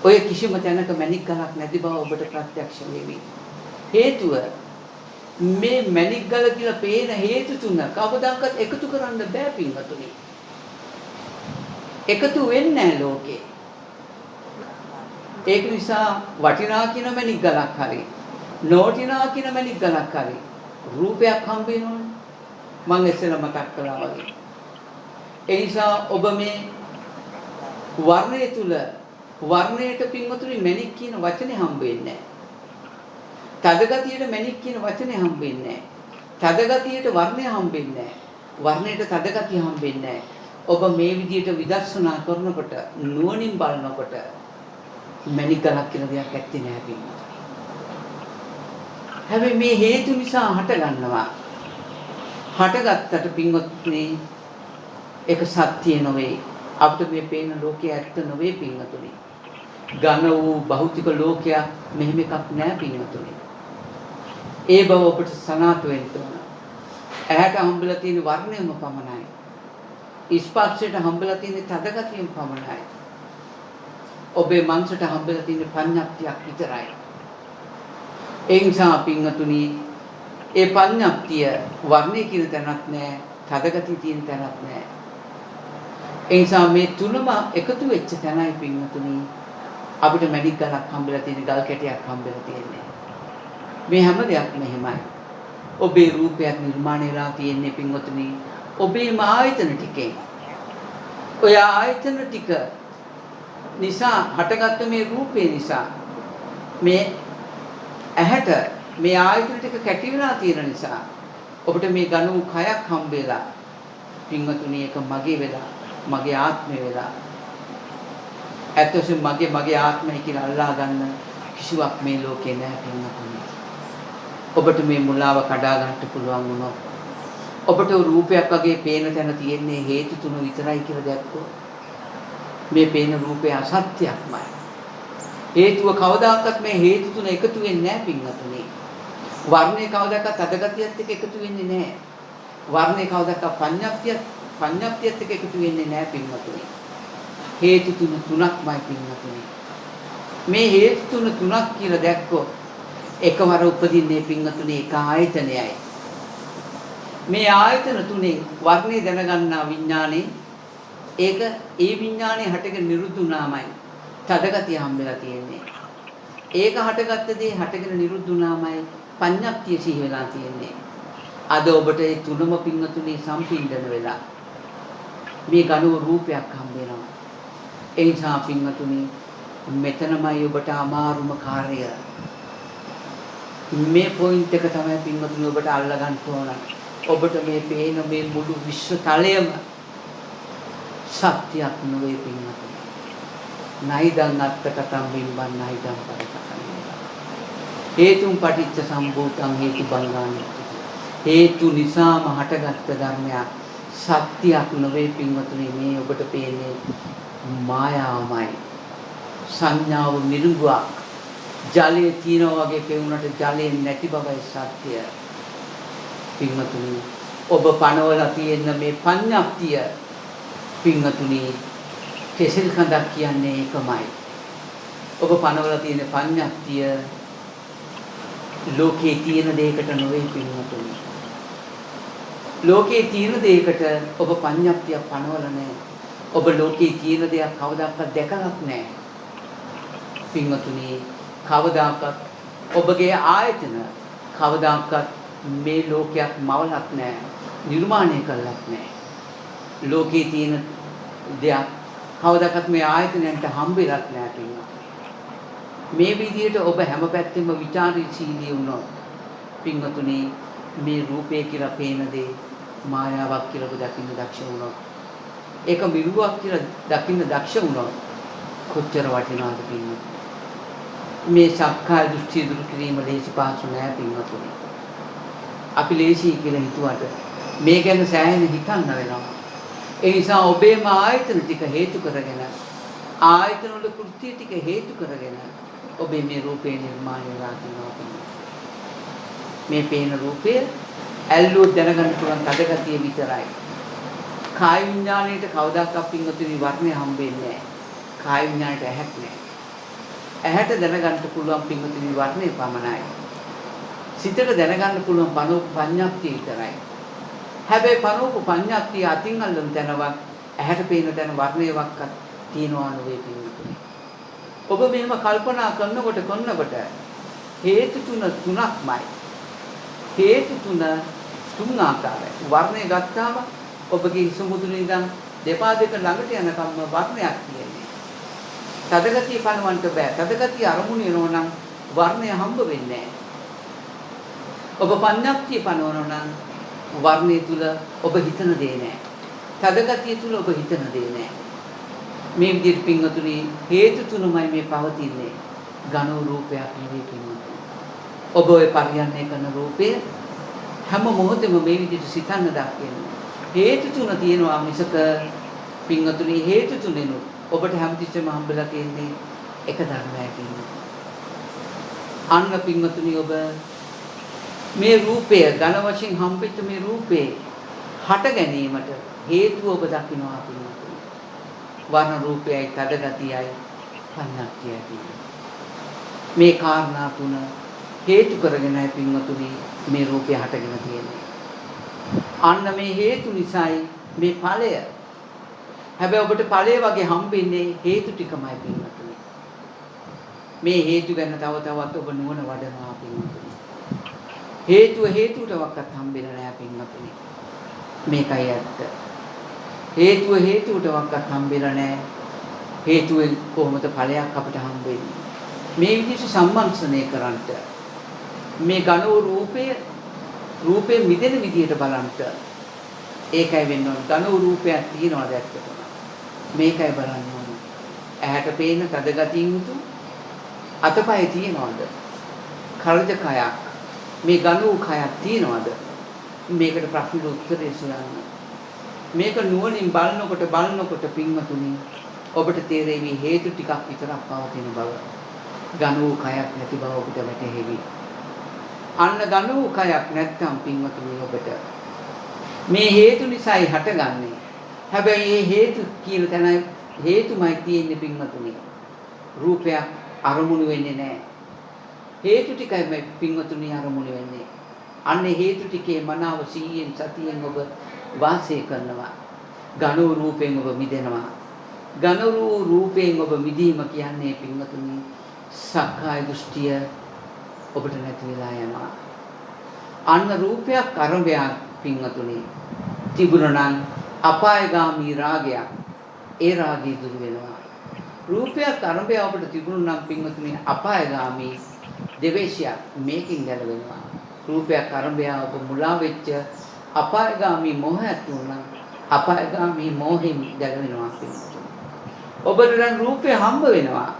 ඔය කිසිම තැනක මැණික් ගලක් නැති බව ඔබට ප්‍රත්‍යක්ෂ වෙවි. හේතුව මේ මැණික් ගල කියලා පේන හේතු තුන කවදාකවත් එකතු කරන්න බෑ පින්වතුනි. එකතු වෙන්නේ නැහැ ලෝකේ. ඒක නිසා වටිනා කියන මැණික් ගලක් හරි නොවටිනා කියන මැණික් ගලක් හරි රූපයක් හම්බ වෙනවනේ. මම ඉස්සෙල්ලා මතක් කළා වගේ. ඒ නිසා ඔබ මේ වර්ණය තුල වර්ණයට පින්වතුනි මැණික් කියන වචනේ හම්බ වෙන්නේ නැහැ. තදගතියට මැණික් කියන වචනේ හම්බ වෙන්නේ නැහැ. තදගතියට වර්ණය හම්බ වෙන්නේ නැහැ. වර්ණයට තදගතිය හම්බ වෙන්නේ නැහැ. ඔබ මේ විදිහට විදර්ශනා කරනකොට නුවණින් බලනකොට මැණික් ගලක් කියලා දෙයක් ඇත්තේ නැහැ පින්වතුනි. හැබැයි මේ හේතු නිසා හට ගන්නවා. හටගත්තට පින්වත්නි ඒක සත්‍ය නොවේ. අපිට මේ පේන ලෝකයේ ඇත්ත නොවේ පින්වතුනි. ඝන වූ භෞතික ලෝකයක් මෙහෙම එකක් නෑ පින්වතුනි. ඒ බව ඔබට සනාථ වෙන්න ඕන. ඇහැට හම්බෙලා තියෙන වර්ණයම පමණයි. ස්පර්ශයට හම්බෙලා තියෙන තදගතියම පමණයි. ඔබේ මනසට හම්බෙලා තියෙන පඤ්ඤාප්තියක් විතරයි. ඒ නිසා පින්වතුනි ඒ පඤ්ඤාප්තිය වර්ණේ කියන තැනක් නෑ, තදගතිය තියෙන තැනක් නෑ. ඒ නිසා මේ තුනම එකතු වෙච්ච තැනයි පින්වතුනි අපිට මැණික් ගලක් හම්බෙලා තියෙන, ගල් කැටයක් හම්බෙලා තියෙන්නේ. මේ හැම දෙයක්ම එහෙමයි. ඔබේ රූපයක් නිර්මාණය වෙලා තියෙන්නේ පින්වතුනි ඔබේම ආයතන ටිකෙන්. ඔය ආයතන ටික නිසා හටගත්ත මේ රූපේ නිසා මේ ඇහැට මේ ආයතන ටික කැටි වෙලා තියෙන නිසා ඔබට මේ ඝන වූ කයක් හම්බෙලා පින්වතුනි ඒක මගේ වෙලා, මගේ ආත්මය වෙලා. ඇත්තටම මගේ ආත්මය කියලා අල්ලා ගන්න කිසිවක් මේ ලෝකේ නැහැ පින්වතුනි. ඔබට මේ මුලාව කඩා ගන්නට පුළුවන් වුණොත් ඔබට රූපයක් වගේ පේන තැන තියෙන්නේ හේතු තුන විතරයි කියලා දැක්කොත් මේ පේන රූපය අසත්‍යක්මයි. හේතුව කවදාකවත් මේ හේතු තුන එකතු වෙන්නේ නැහැ පින්වතුනි. වර්ණේ කවදාකවත් අදගතියත් එක්ක එකතු වෙන්නේ නැහැ. වර්ණේ කවදාකවත් පඤ්ඤාප්තියත් එක්ක එකතු වෙන්නේ නැහැ පින්වතුනි. හේතු තුනක්මයි පින්වතුනි. මේ හේතු තුනක් කියලා දැක්කොත් එකවර උපදින්නේ පින්වතුනි එක ආයතනයයි. මේ ආයතන තුනේ වර්ණේ දැනගන්නා විඥානේ ඒක ඒ විඥානේ හටගෙන නිරුද්ධ වුණාමයි තදගතිය හම්බෙලා තියෙන්නේ. ඒක හටගත්ත දේ හටගෙන නිරුද්ධ වුණාමයි පඤ්ඤාප්තිය සිහි වෙලා තියෙන්නේ. අද ඔබට ඒ තුනම පින්වතුනි සම්පීඩන වෙලා මේ ඝන රූපයක් හම්බ වෙනවා. ඒ නිසා පින්වතුනි මෙතනමයි ඔබට අමාරුම කාර්යය. මේ පොයින්ට් එක තමයි පින්වතුනි ඔබට අල්ල ගන්න ඕන. ඔබට මේ පේන මේ මුළු විශ්ව තලයම සත්‍යයක් නෙවෙයි පින්වතුනි. නයිදං අත්තකතම් බිම්බන් නයිදං පරිකතම්. හේතුන් පටිච්ච සම්භූතං හේතු බංගානි. හේතු නිසාම හටගත්ත ධර්මයක් සත්‍යයක් නෙවෙයි පින්වතුනි. මේ ඔබට පේන්නේ මායාවමයි. සංඥාව නිරුගුවක්. ජලයේ තියෙනවා වගේ පෙවුනට ජලයේ නැති බවයි සත්‍යය. පින්වතුනි ඔබ පනවලා තියෙන මේ පඤ්ඤාප්තිය පින්වතුනි කෙසෙල් කඳක් කියන්නේ ඒකමයි. ඔබ පනවලා තියෙන පඤ්ඤාප්තිය ලෝකේ තියෙන දෙයකට නෙවෙයි පින්වතුනි. ලෝකේ තියෙන දෙයකට ඔබ පඤ්ඤාප්තිය පනවලා නැහැ. ඔබ ලෝකේ තියෙන දෙයක් කවදාකවත් දැකලත් නැහැ. පින්වතුනි කවදාකවත් ඔබගේ ආයතන කවදාකවත් මේ ලෝකයක් මවලක් නැහැ. නිර්මාණය කළත් නැහැ. ලෝකේ තියෙන දෙයක් කවදාකවත් මේ ආයතනයන්ට හම්බෙලත් නැහැ පින්වතුනි. මේ විදිහට ඔබ හැම පැත්තෙම විචාරශීලී වුණොත් පින්වතුනි මේ රූපය කියලා පේන දේ මායාවක් කියලා ඔබ දකින්න දක්ෂ වුණොත් ඒක මිරුවක් කියලා දකින්න දක්ෂ වුණොත් කොච්චර වටිනවද පින්වතුනි. මේ සක්කාය දෘෂ්ටි දුරු කිරීම ලේසි පාසු නෑ පින්වතුනි. අපි ලේසි කියලා හිතුවට මේ ගැන සෑහෙන හිතන්න වෙනවා. ඒ නිසා ඔබේම ආයතන ටික හේතු කරගෙන ආයතන වල කෘත්‍ය ටික හේතු කරගෙන ඔබේ මේ රූපේ නිර්මාණය වෙලා තියෙනවා. මේ පේන රූපය ඇල්ලුවොත් දැනගන්න පුළුවන් තදගතිය විතරයි. කාය විඥාණයට කවදාකවත් පින්වතුනි වර්ණය හම්බෙන්නේ නැහැ. කාය විඥාණයට ඇහක් නැහැ. ඇහැට දැනගන්න පුළුවන් පින්වතුනි වර්ණය පමණයි. සිතට දැනගන්න පුළුවන් පනෝප පඤ්ඤාප්තිය විතරයි. හැබැයි පනෝප පඤ්ඤාප්තිය අතින් අල්ලන තැනවත් ඇහැට පේන තැන වර්ණයක්වත් තියනවා නෙවෙයි පින්වතුනි. ඔබ මෙහෙම කල්පනා කරනකොට හේතු තුනක්මයි. හේතු තුන් ආකාරයි. වර්ණය ගත්තාම ඔබගේ සමුදුනේ ඉඳන් දෙපා දෙක ළඟට යනකම්ම වර්ණයක් තියෙන්නේ. තදගතිය පනවන්න බෑ. තදගතිය අරමුණ එනවා නම් වර්ණය හම්බ වෙන්නේ නැහැ. ඔබ පඤ්ඤාප්තිය පනවනවා නම් වර්ණය තුල ඔබ හිතන දේ නැහැ. තදගතිය තුල ඔබ හිතන දේ නැහැ. මේ විදිහට පින්වතුනි හේතු තුනමයි මේ පවතින්නේ. ඝන රූපයක් නෙවෙයි පින්වතුනි. ඔබ ඔය පරියන්නේ කරන රූපය හැම මොහොතෙම මේ විදිහට සිතන්න දක්වන්නේ. හේතු තුන තියෙනවා මිසක පින්වතුනි හේතු තුනෙනු ඔබට හැමතිස්සෙම හම්බෙලා තියෙන්නේ එක ධර්මයක් ඉන්නේ. අන්න පින්වතුනි ඔබ මේ රූපය ඝන වශයෙන් හම්බෙච්ච මේ රූපේ හට ගැනීමට හේතුව ඔබ දකින්නවා පින්වතුනි. වර්ණ රූපයයි තදගතියයි පඤ්ඤාප්තියයි. මේ කාරණා තුන හේතු කරගෙනයි පින්වතුනි මේ රූපය හටගෙන තියෙන්නේ. අන්න මේ හේතු නිසායි මේ ඵලය. හැබැයි ඔබට ඵලය වගේ හම්බෙන්නේ හේතු ටිකමයි පින්වතුනි. මේ හේතු ගැන තව තවත් ඔබ නුවණ වඩනවා පින්වතුනි. හේතුවටවත් හම්බෙලා නැහැ පින්වතුනි. මේකයි ඇත්ත. හේතුවටවත් හම්බෙලා නැහැ. හේතුවෙන් කොහොමද ඵලයක් අපිට හම්බෙන්නේ? මේ විදිහට සම්මන්ත්‍රණය කරන්ට මේ ඝන රූපේ මිදෙන විදිහට බලන්ට ඒකයි වෙන්න ඕන. ඝන රූපයක් තියනවා දැක්කම මේකයි බලන්න ඕන. ඇහැට පේන තදගතියින් උතු අතපය තියනවාද? කර්ජ කයක් මේ ඝන වූ කයක් තියනවාද? මේකට ප්‍රශ්නෙට උත්තරය සොයන්න. මේක නුවණින් බලනකොට පින්වතුනි ඔබට තේරෙවි හේතු ටිකක් විතරක් පවතින බව. ඝන වූ කයක් නැති බව ඔබට වැටහෙවි. අන්න ඝන වූ කයක් නැත්නම් පින්වතුනි ඔබට මේ හේතු නිසායි හටගන්නේ. හැබැයි මේ හේතු කියන තැන හේතුමයි තියෙන්නේ පින්වතුනි. රූපයක් අරමුණු වෙන්නේ නැහැ. හේතු ටිකයි මේ පින්වතුනි අරමුණු වෙන්නේ. අන්න හේතු ටිකේ මනාව සීයෙන් සතියෙන් ඔබ වාසය කරනවා. ඝන වූ රූපයෙන් ඔබ මිදෙනවා. ඝන වූ රූපයෙන් ඔබ මිදීම කියන්නේ පින්වතුනි සක්කාය දෘෂ්ටිය ඔබට නැති වෙලා යනවා. අන්න රූපයක් අරඹයක් පින්වතුනි තිබුණා නම් අපායගාමී රාගයක් ඒ රාගය දුරු වෙනවා. රූපයක් අරඹය ඔබට තිබුණා නම් පින්වතුනි අපායගාමී දෙවේශයක් මේකින් ගැලවෙනවා. රූපයක් අරඹය ඔබ මුලා වෙච්ච අපායගාමී මොහයක් තුනනම් අපායගාමී මොහෙන් ගැලවෙනවා පින්වතුනි. ඔබට දැන් රූපය හම්බ වෙනවා.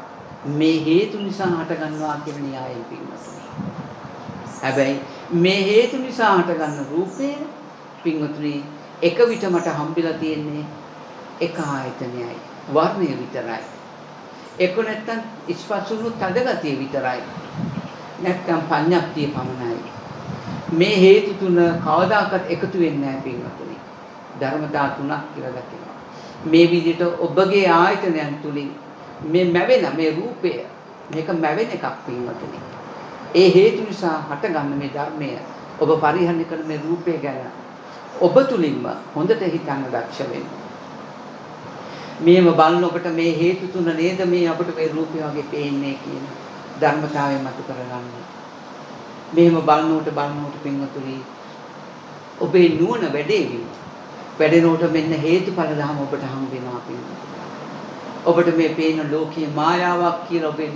මේ හේතු නිසා හටගන්නවා කියන න්‍යායයෙන් පින්වතුනි. හැබැයි මේ හේතු නිසා හටගන්න රූපේ පින්වතුනි එක විට මට හම්බෙලා තියෙන්නේ එක ආයතනයයි වර්ණය විතරයි. ඒක නැත්තම් ස්පර්ශුණු තදගතිය විතරයි. නැත්තම් පඤ්ඤප්තිය පමණයි. මේ හේතු තුන කවදාකවත් එකතු වෙන්නේ නැහැ පින්වතුනි. ධර්මතා තුනක් කියලා දකිනවා. මේ විදිහට ඔබගේ ආයතනයන් තුලින් මේ මැවෙන මේ රූපය මේක මැවෙන එකක් පින්වතුනි. ඒ හේතු නිසා හටගන්න මේ ධර්මය ඔබ පරිහරණය කරන මේ රූපය ගැන ඔබ තුලින්ම හොඳට හිතන්න දක්ෂ වෙන්න. මේව බලනකොට මේ හේතු තුන නේද මේ අපිට මේ රූපය වගේ පේන්නේ කියන ධර්මතාවය මත කරගන්න. මෙහෙම බලනකොට පින්වතුනි ඔබේ නුවණ වැඩේවි. වැඩෙනකොට මෙන්න හේතුඵල ධම ඔබට හම් වෙනවා පින්වතුනි. ඔබට මේ පේන ලෝකයේ මායාවක් කියලා ඔබේ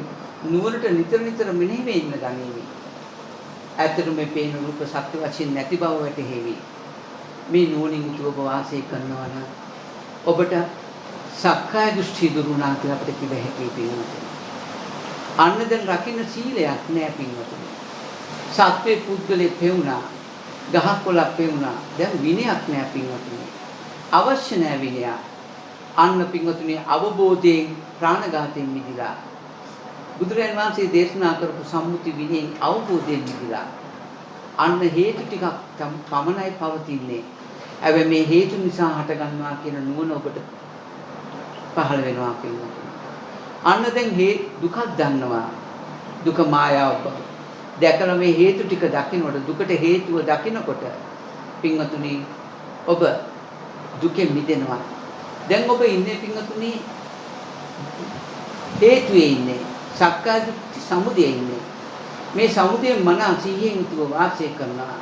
නුවණට නිතර මෙනෙහි වෙන්න ගනීවි. ඇත්තටම මේ පේන රූප සත්‍ය වශයෙන් නැති බව වැටහෙවි. මේ නුවණින් යුතුව ඔබ වාසය කරනවා නම් ඔබට සක්කාය දෘෂ්ටි දුරුණා කියලා අපිට කිව හැකියි පින්වතුනි. අන්න දැන් රකින්න සීලයක් නෑ පින්වතුනි. සත්වේ පුද්ගලෙ පෙවුනා, ගහක් කොළක් පෙවුනා. දැන් විනයක් නෑ පින්වතුනි. අවශ්‍ය නෑ විනය. අන්න පින්වතුනි අවබෝධයෙන් ප්‍රාණඝාතයෙන් මිදිලා බුදුරජාණන් වහන්සේ දේශනා කරපු සම්මුති විනයෙන් අවබෝධයෙන් මිදිලා අන්න හේතු ටිකක් පමණයි පවතින්නේ. හැබැයි මේ හේතු නිසා හටගන්නවා කියන නුවණ ඔබට පහළ වෙනවා පින්වතුනි. අන්න දැන් දුකක් දන්නවා. දුක මායාව දැකලා මේ හේතු ටික දකින්නකොට දුකට හේතුව දකින්නකොට පින්වතුනි ඔබ දුකෙන් මිදෙනවා. දැන් ඔබ ඉන්නේ පින්වතුනි හේතුවේ ඉන්නේ. සක්කාය දෘෂ්ටි සමුදයේ ඉන්නේ. මේ සමුදයේ මන සිහියෙන් යුතුව වාසය කරනවා.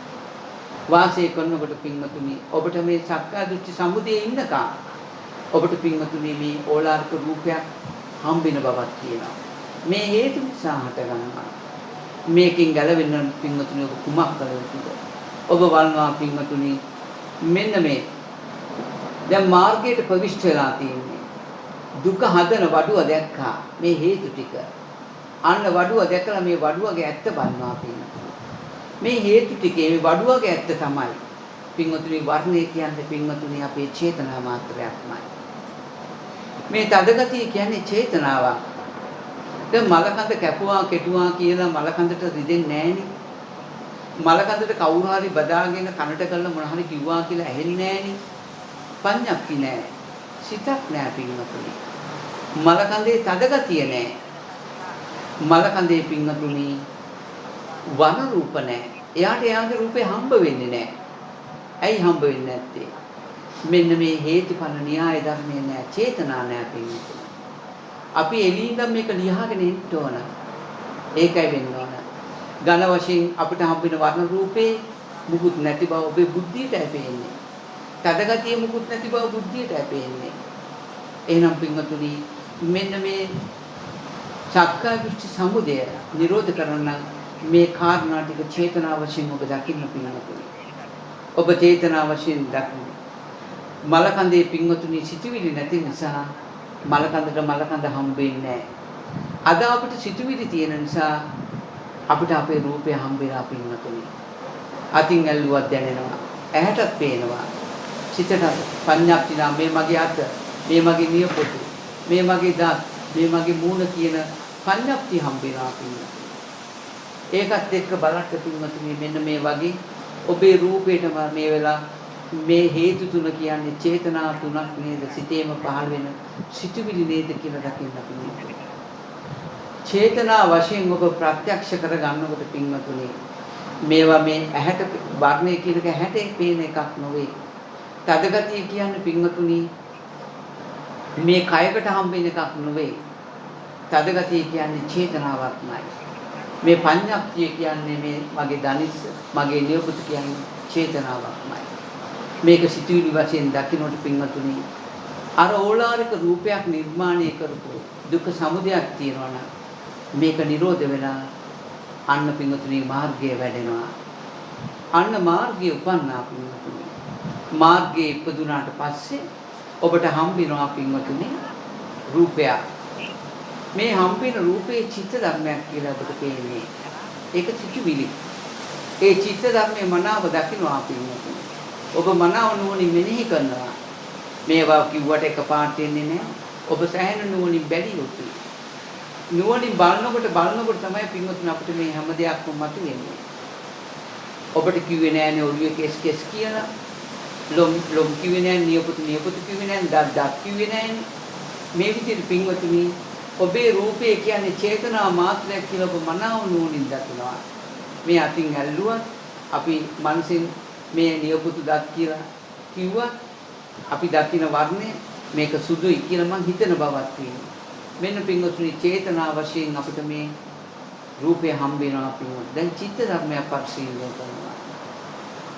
වාසය කරනකොට පින්වතුනි ඔබට මේ සක්කාය දෘෂ්ටි සමුදයේ ඉන්නකම් ඔබට පින්වතුනි මේ ඕලාරික රූපයක් හම්බෙන බවක් තියෙනවා. මේ හේතු නිසා හටගන්නවා. මේකෙන් ගැලවෙන්න පින්වතුනි ඔබ කුමක් කළ යුතුද? ඔබ වල්නවා පින්වතුනි මෙන්න මේ දැන් මාර්ගයට ප්‍රවිෂ්ඨ වෙලා තියෙන්නේ. දුක හදන වඩුව දැක්කා මේ හේතු ටික. අන්න වඩුව දැකලා මේ වඩුවගේ ඇත්ත බලනවා පින්වතුනි. මේ හේතු ටිකේ මේ වඩුවගේ ඇත්ත තමයි පින්වතුනි වර්ණය කියන්නේ පින්වතුනි අපේ චේතනා මාත්‍රයක්මයි. මේ තදගතිය කියන්නේ චේතනාවක්. දැන් මලකඳ කැපුවා කෙටුවා කියලා මලකඳට රිදෙන්නේ නැහෙනේ. මලකඳට කවුරු හරි බදාගෙන කනට කරලා මොන හරි කිව්වා කියලා ඇහෙන්නේ නැහෙනේ. පඤ්ඤප්ති නැහැ. සිතක් නැහැ පින්වතුනි. මලකඳේ තදගතිය නැහැ. මලකඳේ පින්වතුනි වන රූප නැහැ. එයාට එයාගේ රූපේ හම්බ වෙන්නේ නැහැ. ඇයි හම්බ වෙන්නේ නැත්තේ? මෙන්න මේ හේතුඵල න්‍යාය ධර්මයේ නැහැ. චේතනා නැහැ පින්වතුනි. අපි එළියින්දම මේක ලියාගෙන ඉන්න ඕන. ඒකයි වෙන්න ඕන. ඝන වශයෙන් අපිට හම්බෙන වර්ණ රූපේ මුකුත් නැති බව ඔබේ බුද්ධියට ඇපෙන්නේ. තදගතිය මුකුත් නැති බව බුද්ධියට ඇපෙන්නේ. එහෙනම් පින්වතුනි මෙන්න මේ සක්කාය දෘෂ්ටි සමුදය නිරෝධ කරන්න මේ කාරණා ටික චේතනා වශයෙන් ඔබ දකින්න පින්වතුනි. ඔබ චේතනා වශයෙන් දකින්න. මලකඳේ පින්වතුනි සිතුවිලි නැති නිසා මලකඳ හම්බෙන්නේ නැහැ. අද අපිට සිතුවිලි තියෙන නිසා අපිට අපේ රූපය හම්බෙලා පින්වතුනි. අතින් ඇල්ලුවක් දැනෙනවා. ඇහැටත් පේනවා. සිතට පඤ්ඤාප්තිනා මේ මගේ අත, මේ මගේ නියපොතු, මේ මගේ දත්, මේ මගේ මූණ කියන පඤ්ඤාප්ති හම්බෙනවා පින්වතුනි. ඒකත් එක්ක බලන්න පින්වතුනි මෙන්න මේ වගේ ඔබේ රූපේටම මේ වෙලා මේ හේතු තුන කියන්නේ චේතනා තුනක් නේද සිතේම පහළ වෙන සිතුවිලි නේද කියලා දකින්න පින්වතුනි. චේතනා වශයෙන් ඔබ ප්‍රත්‍යක්ෂ කර ගන්නකොට පින්වතුනි මේවා මේ ඇහැට වර්ණය කියන එක ඇහැට පේන එකක් නෙවෙයි. තදගතිය කියන්නේ පින්වතුනි මේ කයකට හම්බෙන එකක් නෙවෙයි. තදගතිය කියන්නේ චේතනාවක්මයි. මේ පඤ්ඤප්තිය කියන්නේ මේ මගේ දනිස් මගේ නියපොතු කියන්නේ චේතනාවක්මයි. මේක සිතුවිලි වශයෙන් දකින්නට පින්වතුනි අර ඕලාරික රූපයක් නිර්මාණය කරපු දුක සමුදයක් තියෙනවා නම් මේක නිරෝධ වෙලා අන්න පින්වතුනි මාර්ගය වැඩෙනවා. අන්න මාර්ගය උපන්නා පින්වතුනි. මාර්ගයේ ඉපදුනාට පස්සේ ඔබට හම්බෙනවා පින්වතුනි රූපයක්. මේ හම්බෙන රූපේ චිත්ත ධර්මයක් කියලා ඔබට පේන්නේ. ඒක සිතුවිලි. ඒ චිත්ත ධර්මයේ මනාව දකින්නවා පින්වතුනි. ඔබ මනාව නුවණින් මෙනෙහි කරනවා. මේවා කිව්වට එකපාරට එන්නේ නැහැ. ඔබ සෑහෙන නුවණින් බැලිය යුතුයි. නුවණින් බලනකොට තමයි පින්වතුනි අපිට මේ හැම දෙයක්ම මතුවෙන්නේ. ඔබට කිව්වේ නෑනේ ඔළුවේ කෙස් කියලා. ලොම් කිව්වේ නෑනේ නියපොතු කිව්වේ නෑනේ දත් කිව්වේ නෑනේ. මේ විදිහට පින්වතුනි ඔබේ රූපය කියන්නේ චේතනා මාත්‍රයක් කියලා ඔබ මනාව නුවණින් දකිනවා. මේ අතින් ඇල්ලුවත් අපි මනසින් මේ නියපොතු දත් කියලා කිව්වත් අපි දකින වර්ණය මේක සුදුයි කියලා මං හිතන බවක් තියෙනවා. මෙන්න පින්වතුනි චේතනා වශයෙන් අපිට මේ රූපය හම්බ වෙනවා පින්වතුනි. දැන් චිත්ත ධර්මය පරිශීලනය කරනවා.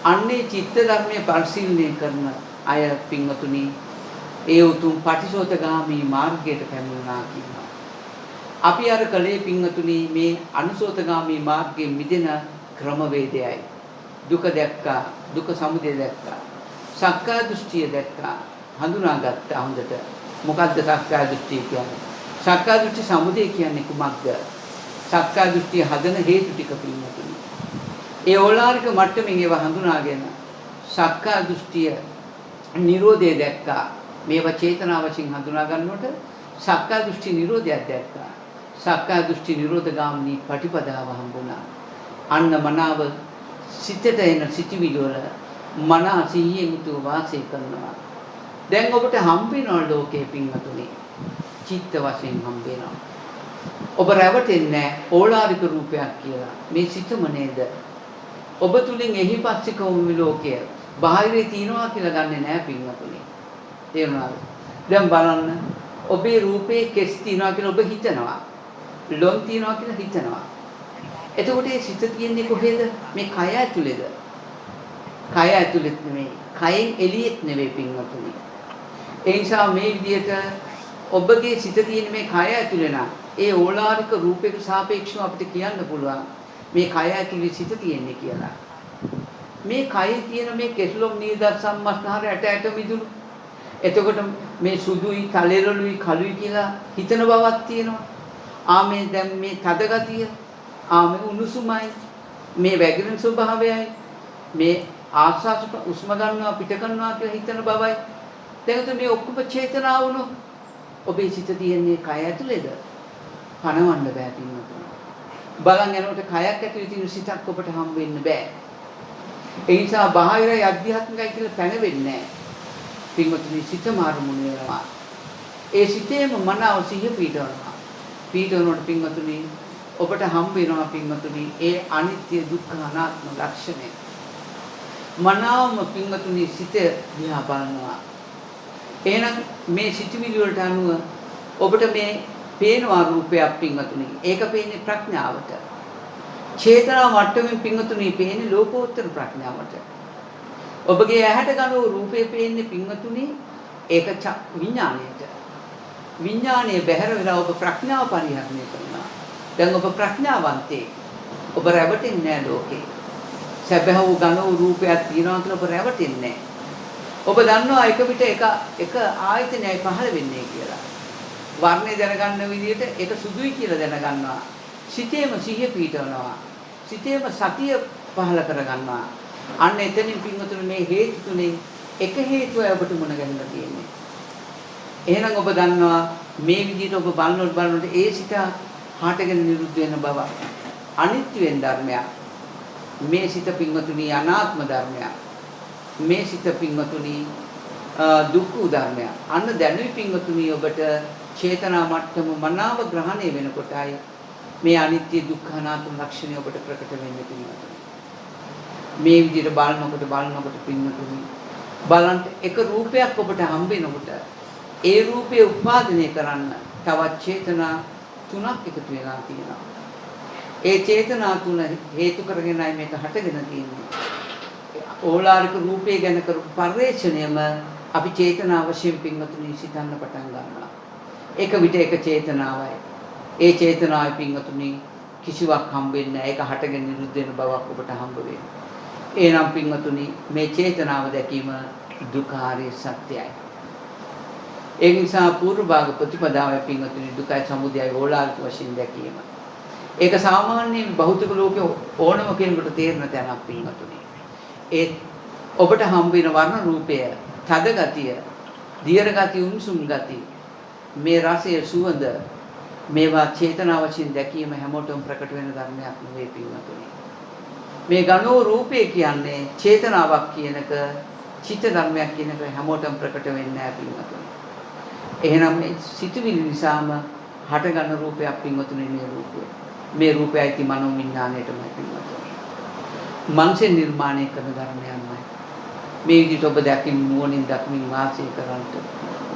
අන්නේ චිත්ත ධර්මය පරිශීලනය කරන අය පින්වතුනි ඒ උතුම් පටිසෝතගාමී මාර්ගයට පැමිණුණා කියනවා. අපි අර කලේ පින්වතුනි මේ අනුසෝතගාමී මාර්ගයෙන් මිදෙන ක්‍රමවේදයයි. දුක දැක්කා, දුක සමුදය දැක්කා. සක්කාය දෘෂ්ටිය දැක්කා, හඳුනාගත්තා හොඳට. මොකද්ද සක්කාය දෘෂ්ටිය කියන්නේ? සක්කාය දෘෂ්ටි සමුදය කියන්නේ කුමක්ද? සක්කාය දෘෂ්ටිය හදන හේතු ටික පින්වතුනි. ඒ ඕලාරික මට්ටමින් ඒව හඳුනාගෙන සක්කාය දෘෂ්ටිය නිරෝධය දැක්කා. මේවා චේතනා වශයෙන් හඳුනා ගන්නකොට සක්කාය දෘෂ්ටි නිරෝධයක් දැක්කා. සක්කාය දෘෂ්ටි නිරෝධ ගාමිනී පටිපදාව හම්බුණා. අන්න මනාව සිතට එන සිටිවිලි වල මනා සිහියෙන් යුතුව වාසය කරනවා. දැන් ඔබට හම්බ වෙනවා ලෝකේ පින්වතුනි. චිත්ත වශයෙන් හම්බ වෙනවා. ඔබ රැවටෙන්නේ ඕලාරික රූපයක් කියලා. මේ සිතම නේද? ඔබ තුලින් එහිපත්සික වූ ලෝකය බාහිරේ තියනවා කියලා ගන්නෙ නෑ පින්වතුනි. තේරුණාද? දැන් බලන්න ඔබේ රූපේ කෙස් තියනවා කියලා ඔබ හිතනවා. ලොම් තියනවා කියලා හිතනවා. එතකොට මේ සිත තියන්නේ කොහෙද? මේ කය ඇතුලේද? කය ඇතුලෙත් නෙමෙයි. කයෙන් එළියෙත් නෙවෙයි පින්වතුනි. ඒ නිසා මේ විදිහට ඔබගේ සිත තියෙන මේ කය ඇතුලේ නම් ඒ ඕලාරික රූපයක සාපේක්ෂව අපිට කියන්න පුළුවන් මේ කය ඇතුලේ සිත තියෙන්නේ කියලා. මේ කයේ තියෙන මේ කෙස්ලොම් නීදත් සම්මස්නහර ඇට මිදුණු. එතකොට මේ සුදුයි, තලෙරළුයි, කළුයි කියලා හිතන බවක් තියෙනවා. මේ දැන් මේ තද ගතිය, මේ උණුසුමයි, මේ වැగిරෙන ස්වභාවයයි, මේ ආස්වාස උස්ම ගන්නවා පිට කරනවා කියලා හිතන බවයි. දැන් මේ ඔක්කොම චේතනාව වුණොත් ඔබේ සිත තියෙන්නේ කය ඇතුලේද? පණවන්න බෑ පින්වතුනි. බලන් යනකොට කයක් ඇතුලේ තියෙන සිතක් ඔබට හම්බ වෙන්න බෑ. ඒ නිසා බාහිරයි අධ්‍යාත්මිකයි කියලා පැනවෙන්නේ නැහැ. පින්වතුනි සිත මාරුමුණ වෙනවා. ඒ සිතේම මනාව සිහිය පීඩනවා. පීඩනවල පින්වතුනි ඔබට හම්බ වෙනවා පින්වතුනි ඒ අනිත්‍ය දුක්ඛ අනාත්ම ලක්ෂණය. මනාවම පින්වතුනි සිත දිහා බලනවා. එහෙනම් මේ සිතුවිලි වලට අනුව ඔබට මේ පේනවා රූපයක් පින්වතුනි. ඒක පේන්නේ ප්‍රඥාවට. චේතනා මට්ටමින් පින්වතුනි පේන්නේ ලෝකෝත්තර ප්‍රඥාවට. ඔබගේ ඇහැට ගනෝ රූපේ පේන්නේ පින්වතුනි ඒක විඥාණයට. විඥාණය බැහැර වෙලා ඔබ ප්‍රඥාව පරිහරණය කරනවා. දැන් ඔබ ප්‍රඥාවන්තේ. ඔබ රැවටෙන්නේ නැහැ ලෝකේ. සැබෑ වූ ගනෝ රූපයක් තියනවා කියලා ඔබ රැවටෙන්නේ නැහැ. ඔබ දන්නවා එක පිට එක ආයතනයයි පහළ වෙන්නේ කියලා. වර්ණය දැනගන්න විදිහට ඒක සුදුයි කියලා දැනගන්නවා. සිතේම සිහිය පීඨවනවා. සිතේම සතිය පහළ කරගන්නවා. අන්න එතනින් පින්වතුනි මේ හේතු තුනේ එක හේතුවයි ඔබට මුණ ගැහිලා තියෙන්නේ. එහෙනම් ඔබ දන්නවා මේ විදිහට ඔබ බලනකොට ඒ සිත හටගෙන නිරුද්ධ වෙන බව අනිත්‍ය වෙන ධර්මයක්. මේ සිත පින්වතුනි අනාත්ම ධර්මයක්. මේ සිත පින්වතුනි දුක්ඛ ධර්මයක්. අන්න දැනුයි පින්වතුනි ඔබට චේතනා මට්ටම මනාව ග්‍රහණය වෙනකොටයි මේ අනිත්‍ය දුක්ඛ අනාත්ම ලක්ෂණය ඔබට ප්‍රකට වෙන්නේ පින්වතුනි. මේ විදිහට බලනකොට පින්වතුනි බලන්න එක රූපයක් ඔබට හම්බ වෙනකොට ඒ රූපය උපාදනය කරන්න තවත් චේතනා තුනක් එකතු වෙලා තියෙනවා. ඒ චේතනා තුන හේතු කරගෙනයි මේක හටගෙන තියෙන්නේ. ඕලාරික රූපය ගැන කරපු පරිශ්‍රණයම අපි චේතනා වශයෙන් පින්වතුනි සිතන්න පටන් ගන්නවා. එක විට එක චේතනාවයි. ඒ චේතනාවේ පින්වතුනි කිසිවක් හම්බෙන්නේ නැහැ. ඒක හටගෙන නිරුද්ධ වෙන බවක් ඔබට හම්බ වෙනවා. එනම් පින්වතුනි මේ චේතනාව දැකීම දුක්ඛාරිය සත්‍යයි. ඒ නිසා පූර්ව භාග ප්‍රතිපදාවේ පින්වතුනි දුකයි සමුදයයි ඕලාරික වශයෙන් දැකීම. ඒක සාමාන්‍යයෙන් භෞතික ලෝකේ ඕනම කෙනෙකුට තේරෙන තැනක් පින්වතුනි. ඒ ඔබට හම්බ වෙන වර්ණ රූපය, තද ගතිය, දියර ගතිය, උණුසුම් ගතිය, මේ රසය, සුවඳ, මේවා චේතනා වශයෙන් දැකීම හැමෝටම ප්‍රකට වෙන ධර්මයක් නෙවෙයි පින්වතුනි. මේ ගණෝ රූපේ කියන්නේ චේතනාවක් කියනක චිත්ත ධර්මයක් කියනක හැමෝටම ප්‍රකට වෙන්නේ නැහැ පින්වතුනි. එහෙනම් මේ සිතුවිලි නිසාම හටගන්න රූපයක් පින්වතුනි මේ රූපය. මේ රූපයයි ති මනෝ විඥාණයටමයි පින්වතුනි. මනසේ නිර්මාණය කරන ධර්මයන්මයි. මේ විදිහට ඔබ දැකින් නුවණින් දක්මින් වාසය කරන්ට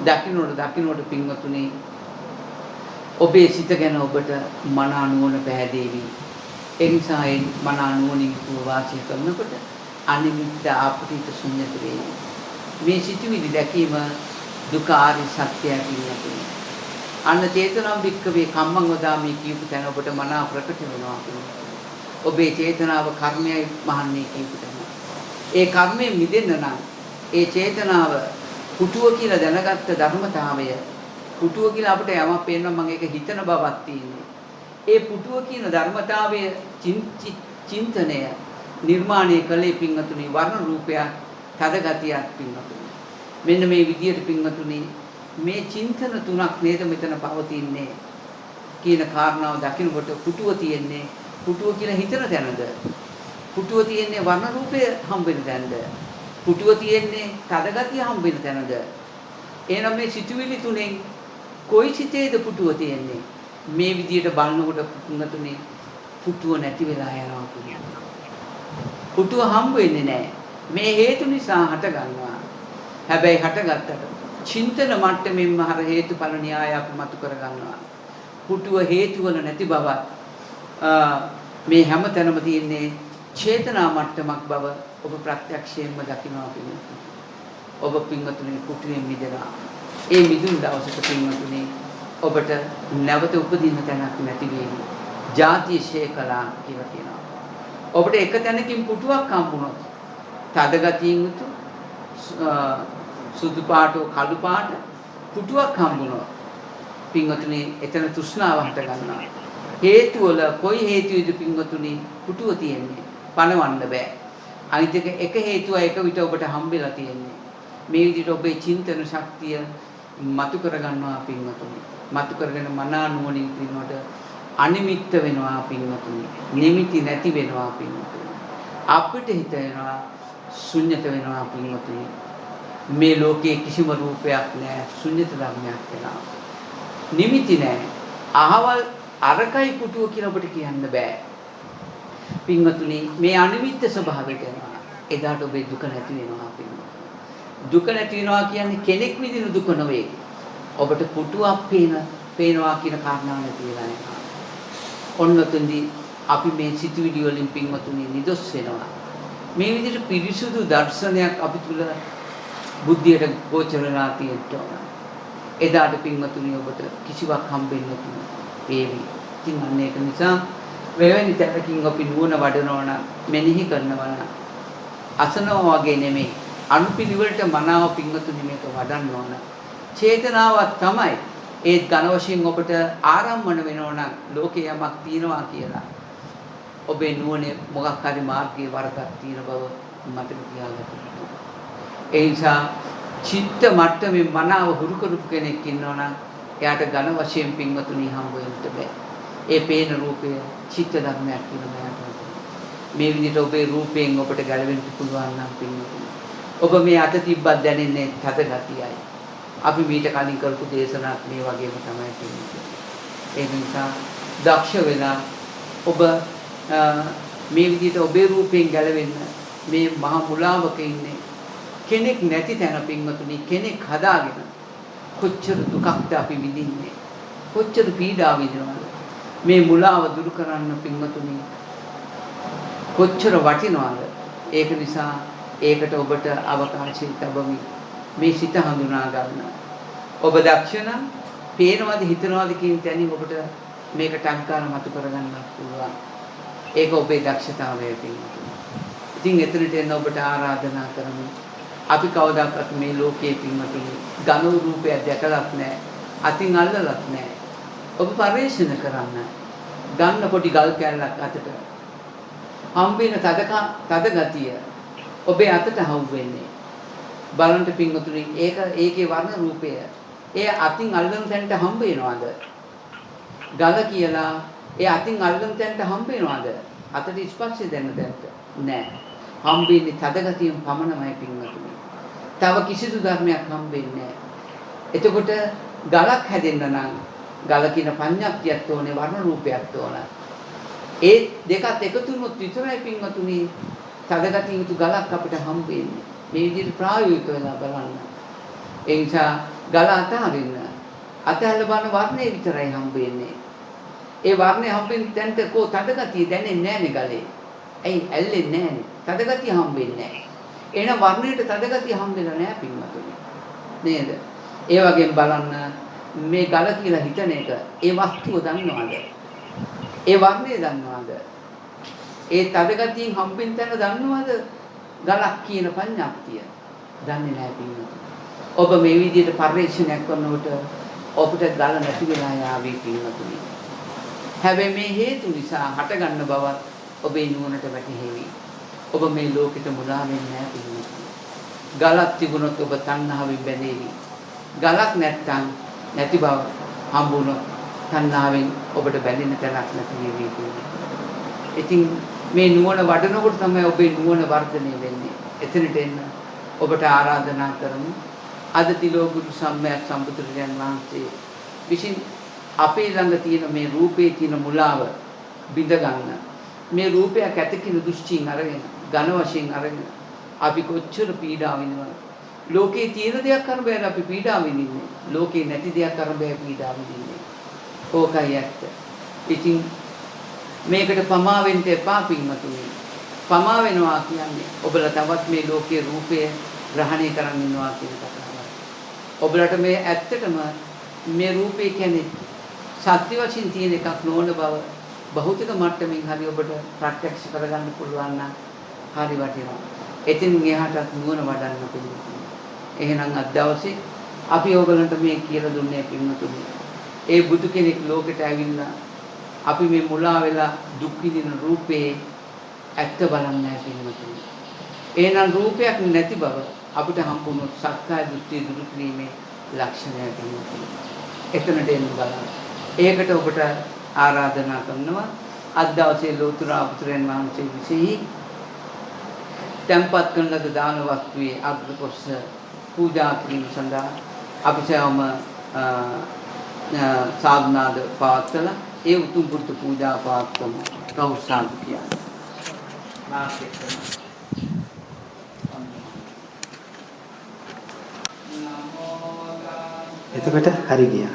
දකින්නට පින්වතුනි ඔබේ සිත ගැන ඔබට මන නුවණ පැහැදේවි. ඒ නිසා ඒ මන නුවණින් වාසය කරනකොට අනිමිත්ත ආපටිත ශුන්‍යත වේ. මේ සිතුවිලි දැකීම දුක ආර්ය සත්‍යය පිළිබඳව. අන්න චේතනම් වික්කවේ කම්මං වදාමි කියපු තැන ඔබට මන ප්‍රකට වෙනවා කියන්නේ. ඔබේ චේතනාව කර්මයයි මහන්නේ කියපු තැන. ඒ කර්මයෙන් මිදෙන්න නම් ඒ චේතනාව පුටුව කියලා දැනගත්ත ධර්මතාවය පුටුව කියලා අපිට යමක් පේනවා මම ඒක හිතන බවක් තියෙන්නේ. ඒ පුටුව කියන ධර්මතාවය චින්තනය නිර්මාණය කළේ පින්වතුනි වර්ණ රූපයක් තද ගතියක් පින්වතුනි. මෙන්න මේ විදියට පින්වතුනි මේ චින්තන තුනක් නේද මෙතන පවතින්නේ කියන කාරණාව දකිනකොට පුටුව තියෙන්නේ පුටුව කියලා හිතන තැනද පුටුව තියෙන්නේ වර්ණ රූපය හම්බ වෙන තැනද පුටුව තියෙන්නේ තද ගතිය හම්බ වෙන තැනද එහෙනම් මේ සිතුවිලි තුනෙන් කොයි සිතේද පුටුව තියෙන්නේ මේ විදියට බලනකොට පුතුනේ පුටුව නැති වෙලා යනවා කියන්නේ පුටුව හම්බ වෙන්නේ නැහැ මේ හේතු නිසා හට ගන්නවා හැබැයි හටගත්තට චින්තන මට්ටමින්ම හර හේතුඵල න්‍යාය අපි මතු කර ගන්නවා පුටුව හේතු වල නැති බව මේ හැම තැනම තියෙන්නේ චේතනා මට්ටමක් බව ඔබ ප්‍රත්‍යක්ෂයෙන්ම දකිනවා පින්වතුනි. ඔබ පින්වතුනි පුටුවෙන් මිදෙනවා. ඒ මිදුණු දවසට පින්වතුනි ඔබට නැවත උපදින්න තැනක් නැති වෙයි. ජාතිය ශේකලා කියලා කියනවා. ඔබට එක තැනකින් පුටුවක් හම්බුනොත් තද ගතියින් උතු සුදු පාටෝ කළු පාට පුටුවක් හම්බුනොත් පින්වතුනි එතන තෘෂ්ණාව හට ගන්නවා. හේතු වල කොයි හේතුවේද පින්වතුනි පුටුව තියෙන්නේ පණවන්න බෑ. අනිත් එක හේතුව එක විට ඔබට හම්බෙලා තියෙන්නේ. මේ විදිහට ඔබේ චින්තන ශක්තිය මතු කර ගන්නවා පින්වතුනි. මතු කරගෙන මනා නුවණින් පින්වට අනිමිත්ත වෙනවා පින්වතුනි. නිමිති නැති වෙනවා පින්වතුනි. අපිට හිතෙනවා ශුන්්‍යත වෙනවා පින්වතුනි. මේ ලෝකයේ කිසිම රූපයක් නැහැ. ශුන්්‍යත ධර්මයක් වෙනවා. නිමිති නැහැ. අහවල් අරකයි පුටුව කියලා ඔබට කියන්න බෑ. පින්වතුනි මේ අනිමිත්ත ස්වභාවයට යනවා. එදාට ඔබේ දුක නැති වෙනවා පින්වතුනි. දුක නැති වෙනවා කියන්නේ කෙනෙක් විදින දුක නෙවෙයි. ඔබට පුටුවක් පේනවා කියන කාරණාව නැති වෙලා යනවා. ඔන්නතුන්දී අපි මේ සිතුවිලි වලින් පින්වතුනි නිදොස් වෙනවා. මේ විදිහට පිරිසුදු දර්ශනයක් අපි තුල බුද්ධියට ගෝචරලා තියෙනවා. එදාට පින්වතුනි ඔබට කිසිවක් හම්බෙන්නේ නැතුව වේවි. ඉතින් අන්න ඒක නිසා වෙවෙනි තැනකින් අපි නුවණ වඩනවා නම් මෙනෙහි කරනවා නම් අසනවා වගේ නෙමෙයි අනුපිළිවෙලට මනාව පින්වතුනි මේක වඩන්න ඕන. චේතනාවක් තමයි ඒ ඝන වශයෙන් ඔබට ආරම්භන වෙනවා නම් ලෝකේ යමක් තියෙනවා කියලා. ඔබේ නුවණේ මොකක් හරි මාර්ගයේ වරදක් තියෙන බව මතක තියාගන්න. ඒ නිසා චිත්ත මට්ටමේ මනාව හුරු කරපු කෙනෙක් ඉන්නවා නම් එයාට ඝන වශයෙන් පින්වතුනි හම්බ වෙන්න බෑ. ඒ පේන රූපය චිත්ත ධර්මයක් කියලා මම මේ විදිහට ඔබේ රූපයෙන් ඔබට ගැලවෙන්න පුළුවන් නම් පින්වතුනි. ඔබ මේ අත තිබ්බත් දැනෙන්නේ තද ගතියයි. අපි මීට කලින් කරපු දේශනාත් මේ වගේම තමයි තියෙන්නේ. ඒ නිසා දක්ෂ වෙලා ඔබ මේ විදිහට ඔබේ රූපයෙන් ගැලවෙන්න මේ මහා මුලාවක ඉන්නේ කෙනෙක් නැති තැන පින්වතුනි කෙනෙක් හදාගෙන කොච්චර දුකක්ද අපි විඳින්නේ කොච්චර පීඩාව විඳිනවද මේ මුලාව දුරු කරන්න පින්වතුනි කොච්චර වටිනවද ඒක නිසා ඒකට ඔබට අවකාශය ලැබෙමි මේ සිත හඳුනා ගන්න ඔබ දක්ෂණ පේනවද හිතනවද කියන තැනින් ඔබට මේක ටංකාර මතු කරගන්න පුළුවන් ඒක ඔබේ දක්ෂතාවය පින්වතුනි ඉතින් එතනට එන්න ඔබට ආරාධනා කරමු අපි කවදාකවත් මේ ලෝකයේ පින්වතුනි ඝන රූපයක් දැකලත් නැහැ අතින් අල්ලලත් නැහැ ඔබ පරිශන කරන්න ගන්න පොඩි ගල් කැල්ලක් අතට හම්බෙන තද ගතිය ඔබේ අතට හවු වෙන්නේ බලන්න පින්වතුනි ඒකේ වර්ණ රූපය ඒ අතින් අල්ලන තැනට හම්බ වෙනවද ගල කියලා ඒ අතින් අල්ලන තැනට හම්බ වෙනවද? අතට ස්පර්ශය දෙන්න තැනට නෑ. හම්බෙන්නේ තදගතියෙන් පමණමයි පින්වතුනි. තව කිසිදු ධර්මයක් හම්බෙන්නේ නෑ. එතකොට ගලක් හැදෙන්න නම් ගල කියන පඤ්ඤාක්තියක් ඕනේ, වර්ණ රූපයක් ඕනේ. ඒ දෙකත් එකතු වුණොත් විතරයි පින්වතුනි තදගතිය යුතු ගලක් අපිට හම්බෙන්නේ. මේ විදිහට ප්‍රායෝගික වෙලා බලන්න. ඒ නිසා ගල අතහරින්න. අතහැරලා බලන වර්ණය විතරයි හම්බෙන්නේ. ඒ වර්ණය හම්බෙන්න තැනට කෝ තදගතිය දැනෙන්නේ නැහැනේ ගලේ. ඇයි ඇල්ලෙන්නේ නැහැනේ. තදගතිය හම්බෙන්නේ නැහැ. එහෙනම් වර්ණයට තදගතිය හම්බෙලා නැහැ පින්වතුනි. නේද? ඒ වගේම බලන්න මේ ගල කියලා හිතන එක ඒ වස්තුව දන්නවද? ඒ වර්ණය දන්නවද? ඒ තදගතියෙන් හම්බෙන්න තැන දන්නවද? ගලක් කියන පඤ්ඤාක්තිය දන්නේ නැහැ පින්වතුනි. ඔබ මේ විදිහට පරිශ්‍රණයක් කරනකොට ඔබට ගල නැති වෙලා යාවි පින්වතුනි. හැබැයි මේ හේතු නිසා හටගන්න බව ඔබේ නුවණට වැටහෙවි. ඔබ මේ ලෝකෙට මුලා වෙන්නේ නැහැ පින්වතුනි. ගලක් තිබුණොත් ඔබ තණ්හාවෙන් බැඳෙවි. ගලක් නැත්තම් නැති බව හම්බුනොත් තණ්හාවෙන් ඔබට බැඳෙන්න තැනක් නැති වෙවි පින්වතුනි. ඉතින් මේ නුවණ වඩනකොට තමයි ඔබේ නුවණ වර්ධනය වෙන්නේ. එතනට එන්න ඔබට ආරාධනා කරමු. අද තිලෝගුරු සම්මයක් සම්බුදුරජාණන් වහන්සේ විසින් අපේ ළඟ තියෙන මේ රූපේ තියෙන මුලාව බිඳ ගන්න. මේ රූපයක් ඇත කියන දෘෂ්ටියෙන් අරගෙන ඝන වශයෙන් අරගෙන අපි කොච්චර පීඩා විඳිනවද? ලෝකේ තියෙන දෙයක් අර බෑ අපි පීඩා විඳින්නේ. ලෝකේ නැති දෙයක් අර බෑ පීඩා විඳින්නේ. ඕකයි ඇත්ත. ඉතින් මේකට පමා වෙන්න එපා පින්වතුනි. පමා වෙනවා කියන්නේ ඔබලා තවත් මේ ලෝකයේ රූපය ග්‍රහණය කරන් ඉන්නවා කියන කතාව. ඔබලට මේ ඇත්තටම මේ රූපේ කියන්නේ සත්‍ය වශයෙන් තියෙන එකක් නොවන බව භෞතික මට්ටමින් හරි ඔබට ප්‍රත්‍යක්ෂ කරගන්න පුළුවන් නම් හරි වටිනවා. එතින් එහාටත් නුවණ වඩන්න පුළුවන්. එහෙනම් අද දවසේ අපි ඔයගලන්ට මේ කියලා දුන්නේ පින්වතුනි. ඒ බුදු කෙනෙක් ලෝකෙට ඇවිල්ලා අපි මේ මුලා වෙලා දුක් විඳින රූපේ ඇත්ත බලන්නේ නැහැ පින්වතුනි. එහෙනම් රූපයක් නැති බව අපිට හම්බුනොත් සක්කාය දෘෂ්ටි දුරු කිරීමේ ලක්ෂණය පින්වතුනි. එතනට එන්න බලන්න. ඒකට ඔබට ආරාධනා කරනවා අද දවසේ ලෝතුරා පුත්‍රයන් වහන්සේ විසෙහි tempත් කරන ලද දාන වස්තුවේ අග්‍ර කොටස පූජා කිරීම සඳහා අපි සෑම සාධනාද පවත්වලා ඒ උතුම් පුරුදු පූජා පවත්වමු. කවුරුසාදු කියන්නේ. එතකොට හරි ගියා.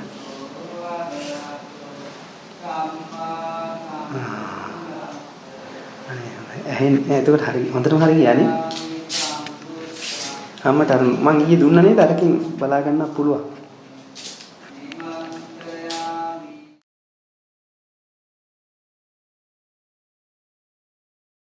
එතකොට හරි හොඳටම හරි ගියානේ. අම්මට මං ඊයේ දුන්නා නේද? අරකින් බලා ගන්න පුළුවන්.